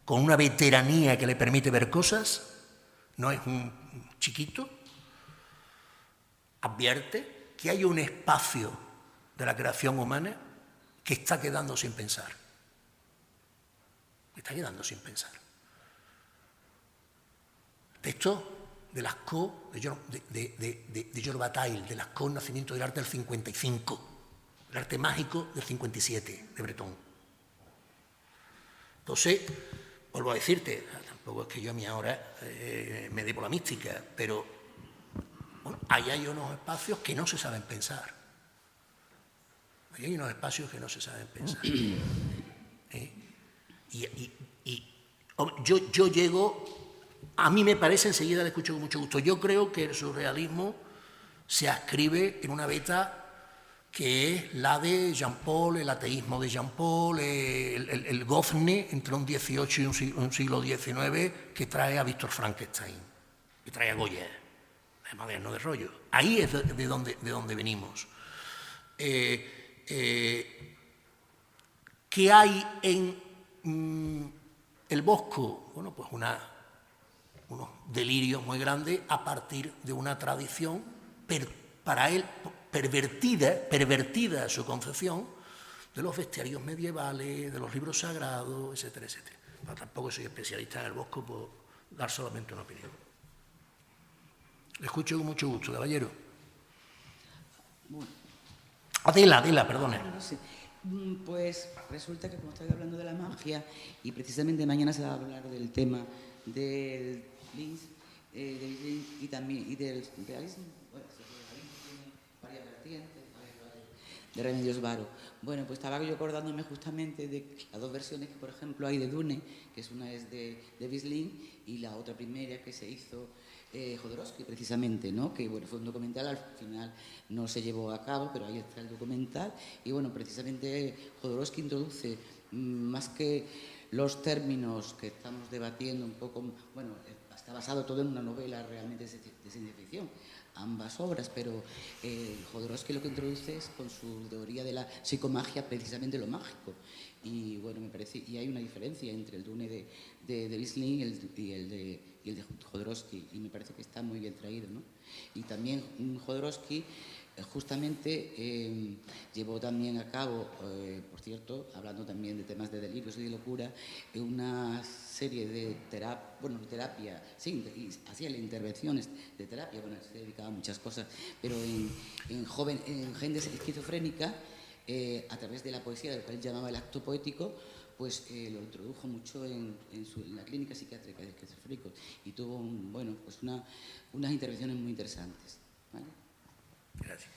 con una veteranía que le permite ver cosas, no es un chiquito, advierte que hay un espacio de la creación humana que está quedando sin pensar. Está quedando sin pensar. Texto de Lascaux, de Georges Bataille, de Lascaux, Nacimiento del Arte del 55, el arte mágico del 57, de Breton. Entonces, vuelvo a decirte, tampoco es que yo a mí ahora me dé por la mística, pero bueno, ahí hay unos espacios que no se saben pensar. Ahí hay unos espacios que no se saben pensar. Yo llego, a mí me parece, enseguida le escucho con mucho gusto, yo creo que el surrealismo se adscribe en una beta que es la de Jean-Paul, el ateísmo de Jean-Paul, el gozne entre un XVIII y un siglo XIX que trae a Víctor Frankenstein, que trae a Goya, el moderno de rollo. Ahí es de donde venimos. ¿Qué hay en el Bosco? Bueno, pues unos delirios muy grandes a partir de una tradición para él pervertida su concepción de los bestiarios medievales, de los libros sagrados, etcétera, etcétera. Pero tampoco soy especialista en el Bosco por dar solamente una opinión. Le escucho con mucho gusto, caballero. Adela, perdone. Sí. Pues resulta que como estoy hablando de la magia, y precisamente mañana se va a hablar del tema del Lynch, y del realismo. Bueno, tiene varias vertientes, de Remedios Varo. Bueno, pues estaba yo acordándome justamente de las dos versiones que, por ejemplo, hay de Dune, que una es de Wislin y la otra primera que se hizo Jodorowsky, precisamente, ¿no? Que bueno, fue un documental, al final no se llevó a cabo, pero ahí está el documental. Y bueno, precisamente Jodorowsky introduce, más que los términos que estamos debatiendo un poco, bueno, está basado todo en una novela realmente de ciencia ficción, ambas obras, pero Jodorowsky lo que introduce es con su teoría de la psicomagia precisamente lo mágico. Y bueno, me parece, y hay una diferencia entre el Dune de Wislin y el de Jodorowsky, y me parece que está muy bien traído, ¿no? Y también Jodorowsky justamente llevó también a cabo, por cierto, hablando también de temas de delirios y de locura, una serie de terapia, sí, y hacía intervenciones de terapia, bueno, se dedicaba a muchas cosas, pero en gente esquizofrénica, a través de la poesía, del cual él llamaba el acto poético, pues lo introdujo mucho en la clínica psiquiátrica de esquizofrénicos y tuvo unas intervenciones muy interesantes. ¿Vale? Gracias.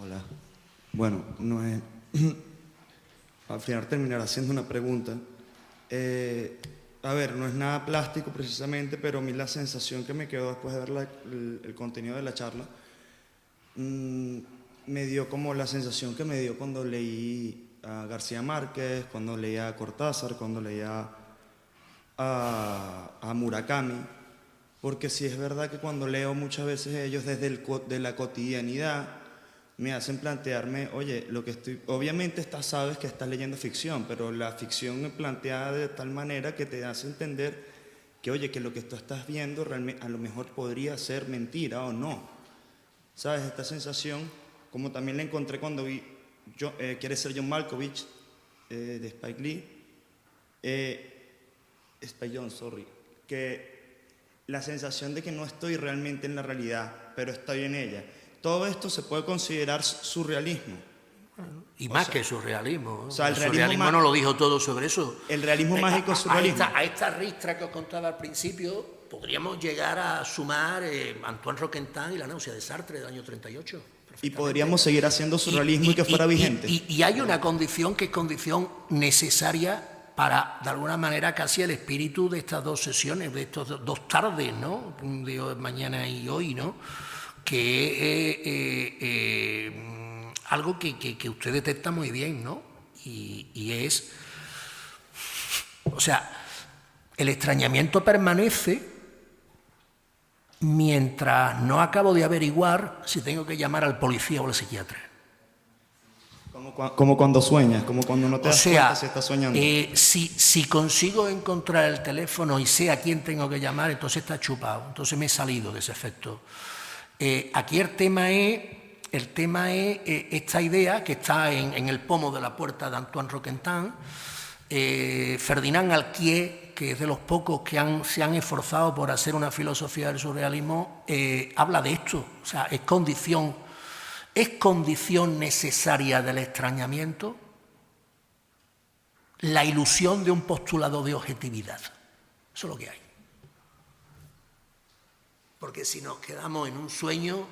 Hola. Bueno, no es... al final terminar haciendo una pregunta. A ver, no es nada plástico precisamente, pero a mí la sensación que me quedó después de ver el contenido de la charla me dio como la sensación que me dio cuando leí a García Márquez, cuando leía a Cortázar, cuando leía a Murakami, porque sí es verdad que cuando leo muchas veces ellos desde de la cotidianidad me hacen plantearme, oye, lo que obviamente sabes que estás leyendo ficción, pero la ficción me plantea de tal manera que te hace entender que, oye, que lo que tú estás viendo realmente a lo mejor podría ser mentira o no. ¿Sabes? Esta sensación, como también la encontré cuando vi Quiere ser John Malkovich, de Spike Lee, Spike Jonze, sorry, que la sensación de que no estoy realmente en la realidad, pero estoy en ella. Todo esto se puede considerar surrealismo. Y más que surrealismo. O sea, el surrealismo no lo dijo todo sobre eso. El realismo mágico es surrealismo. A esta ristra que os contaba al principio, podríamos llegar a sumar Antoine Roquentin y La náusea de Sartre del año 38. Y podríamos seguir haciendo surrealismo y que fuera vigente. Y hay una condición que es condición necesaria para, de alguna manera, casi el espíritu de estas dos sesiones, de estas dos tardes, ¿no? De hoy, mañana y hoy, ¿no? Que algo que usted detecta muy bien, ¿no? Y es, o sea, el extrañamiento permanece mientras no acabo de averiguar si tengo que llamar al policía o al psiquiatra. Como cuando sueñas, como cuando no te das cuenta si estás soñando. Si consigo encontrar el teléfono y sé a quién tengo que llamar, entonces está chupado, entonces me he salido de ese efecto. Aquí el tema es esta idea que está en el pomo de la puerta de Antoine Roquentin. Ferdinand Alquier, que es de los pocos que se han esforzado por hacer una filosofía del surrealismo, habla de esto. O sea, es condición necesaria del extrañamiento la ilusión de un postulado de objetividad. Eso es lo que hay. Porque si nos quedamos en un sueño,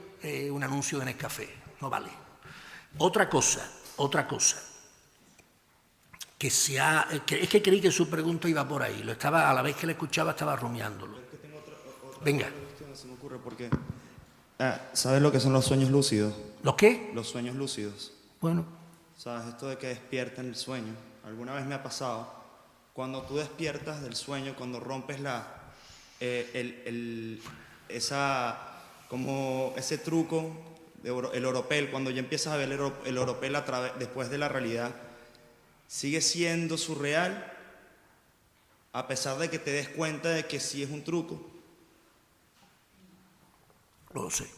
un anuncio de Nescafé, no vale. Otra cosa, que es que creí que su pregunta iba por ahí, a la vez que le escuchaba estaba rumiándolo. Venga. Se me ocurre porque, ¿sabes lo que son los sueños lúcidos? ¿Los qué? Los sueños lúcidos. Bueno. ¿Sabes? Esto de que despiertan el sueño. Alguna vez me ha pasado. Cuando tú despiertas del sueño, cuando rompes ese truco, el oropel, cuando ya empiezas a ver el oropel después de la realidad, sigue siendo surreal a pesar de que te des cuenta de que sí es un truco. No lo sé.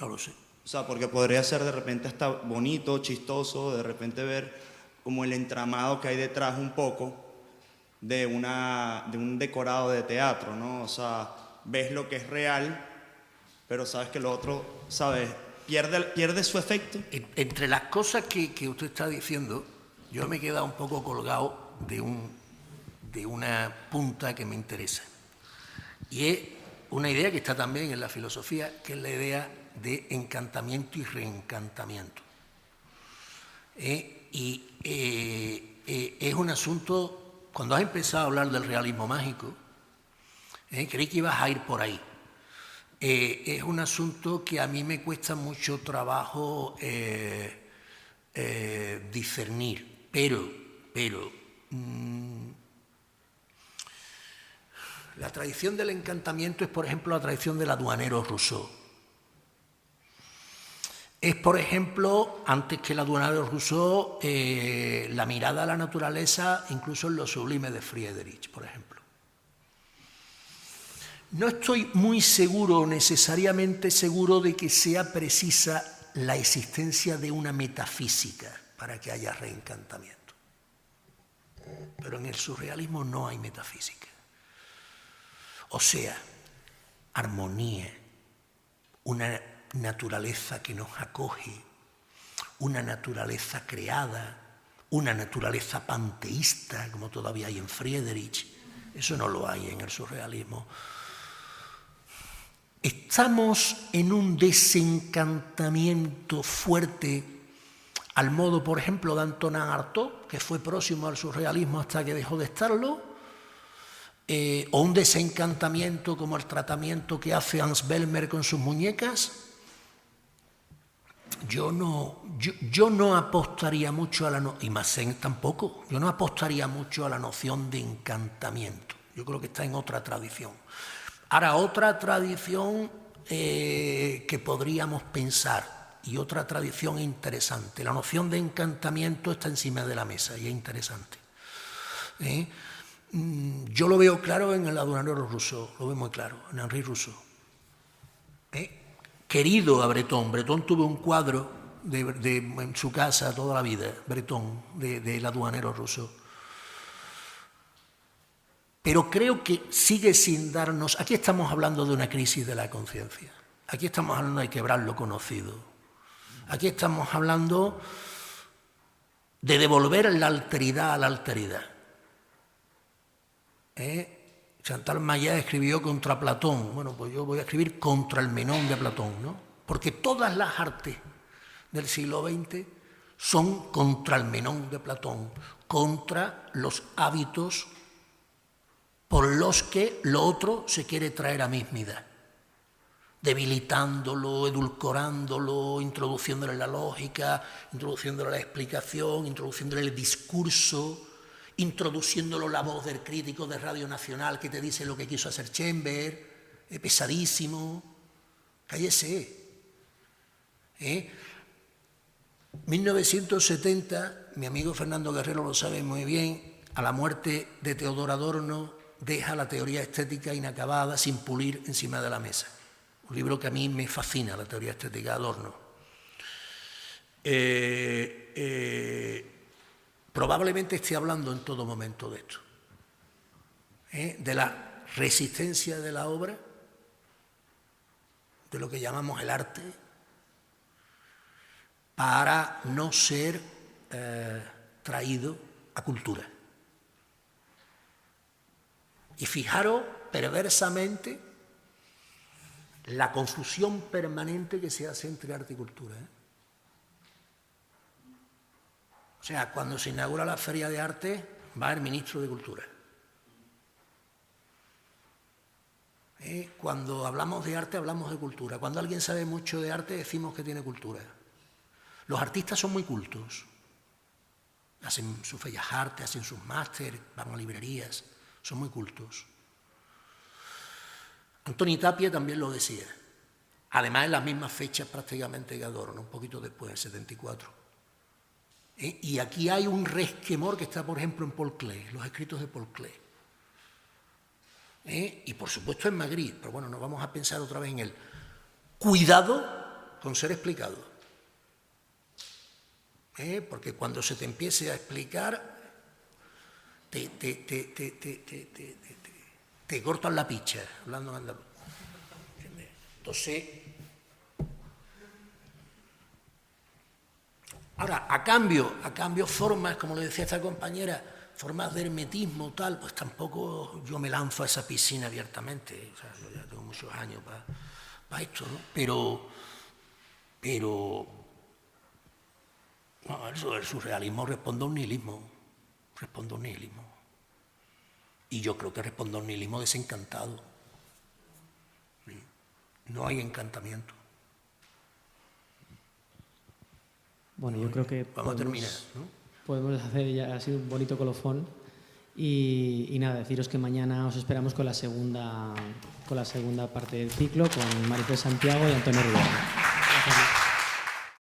O sea, porque podría ser de repente hasta bonito, chistoso, de repente ver como el entramado que hay detrás un poco de un decorado de teatro, ¿no? O sea, ves lo que es real, pero sabes que lo otro, ¿sabes? Pierde su efecto. Entre las cosas que usted está diciendo, yo me he quedado un poco colgado de una punta que me interesa. Y es una idea que está también en la filosofía, que es la idea de encantamiento y reencantamiento. Es un asunto, cuando has empezado a hablar del realismo mágico, creí que ibas a ir por ahí. Es un asunto que a mí me cuesta mucho trabajo discernir, pero la tradición del encantamiento es, por ejemplo, la tradición del aduanero Rousseau. es, por ejemplo, antes que la Duana de Rousseau, la mirada a la naturaleza, incluso en lo sublime de Friedrich, por ejemplo. No estoy muy seguro, necesariamente seguro, de que sea precisa la existencia de una metafísica para que haya reencantamiento. Pero en el surrealismo no hay metafísica. O sea, armonía, una naturaleza que nos acoge, una naturaleza creada, una naturaleza panteísta, como todavía hay en Friedrich. Eso no lo hay en el surrealismo. Estamos en un desencantamiento fuerte, al modo, por ejemplo, de Antonin Artaud, que fue próximo al surrealismo hasta que dejó de estarlo, o un desencantamiento como el tratamiento que hace Hans Bellmer con sus muñecas. Yo no apostaría mucho a la y Massen tampoco, yo no apostaría mucho a la noción de encantamiento. Yo creo que está en otra tradición. Ahora, otra tradición que podríamos pensar, y otra tradición interesante, la noción de encantamiento está encima de la mesa y es interesante. Yo lo veo claro en el Adorno Rousseau, lo veo muy claro, en Henri Rousseau. Querido a Breton, Breton tuvo un cuadro en su casa toda la vida, Breton, de la Duanero Rousseau. Pero creo que sigue sin darnos... Aquí estamos hablando de una crisis de la conciencia. Aquí estamos hablando de quebrar lo conocido. Aquí estamos hablando de devolver la alteridad a la alteridad. Chantal Mayá escribió contra Platón. Bueno, pues yo voy a escribir contra el Menón de Platón, ¿no? Porque todas las artes del siglo XX son contra el Menón de Platón, contra los hábitos por los que lo otro se quiere traer a mismidad, debilitándolo, edulcorándolo, introduciéndole la lógica, introduciéndole la explicación, introduciéndole el discurso, introduciéndolo la voz del crítico de Radio Nacional que te dice lo que quiso hacer Chambers, pesadísimo, cállese. 1970, mi amigo Fernando Guerrero lo sabe muy bien, a la muerte de Teodor Adorno, deja la teoría estética inacabada, sin pulir, encima de la mesa. Un libro que a mí me fascina, la teoría estética de Adorno. Probablemente esté hablando en todo momento de esto, de la resistencia de la obra, de lo que llamamos el arte, para no ser traído a cultura. Y fijaros perversamente la confusión permanente que se hace entre arte y cultura. O sea, cuando se inaugura la Feria de Arte, va el ministro de Cultura. Cuando hablamos de arte, hablamos de cultura. Cuando alguien sabe mucho de arte, decimos que tiene cultura. Los artistas son muy cultos. Hacen sus bellas artes, hacen sus másteres, van a librerías. Son muy cultos. Antoni Tapia también lo decía. Además, en las mismas fechas prácticamente que Adorno, un poquito después, en 74. Y aquí hay un resquemor que está, por ejemplo, en Paul Klee, los escritos de Paul Klee. Y, por supuesto, en Magritte, pero bueno, nos vamos a pensar otra vez en él. Cuidado con ser explicado. Porque cuando se te empiece a explicar, te cortan la picha, hablando en andaluz. Entonces, ahora, a cambio formas, como le decía esta compañera, formas de hermetismo, tal, pues tampoco yo me lanzo a esa piscina abiertamente. O sea, yo ya tengo muchos años para esto, ¿no? Pero no, el surrealismo responde a un nihilismo. Y yo creo que responde a un nihilismo desencantado. No hay encantamiento. Bueno, yo creo que vamos a terminar, ¿no? Podemos hacer ya así un bonito colofón y nada, deciros que mañana os esperamos con la segunda parte del ciclo con Marifé Santiago y Antonio Rivera. Gracias.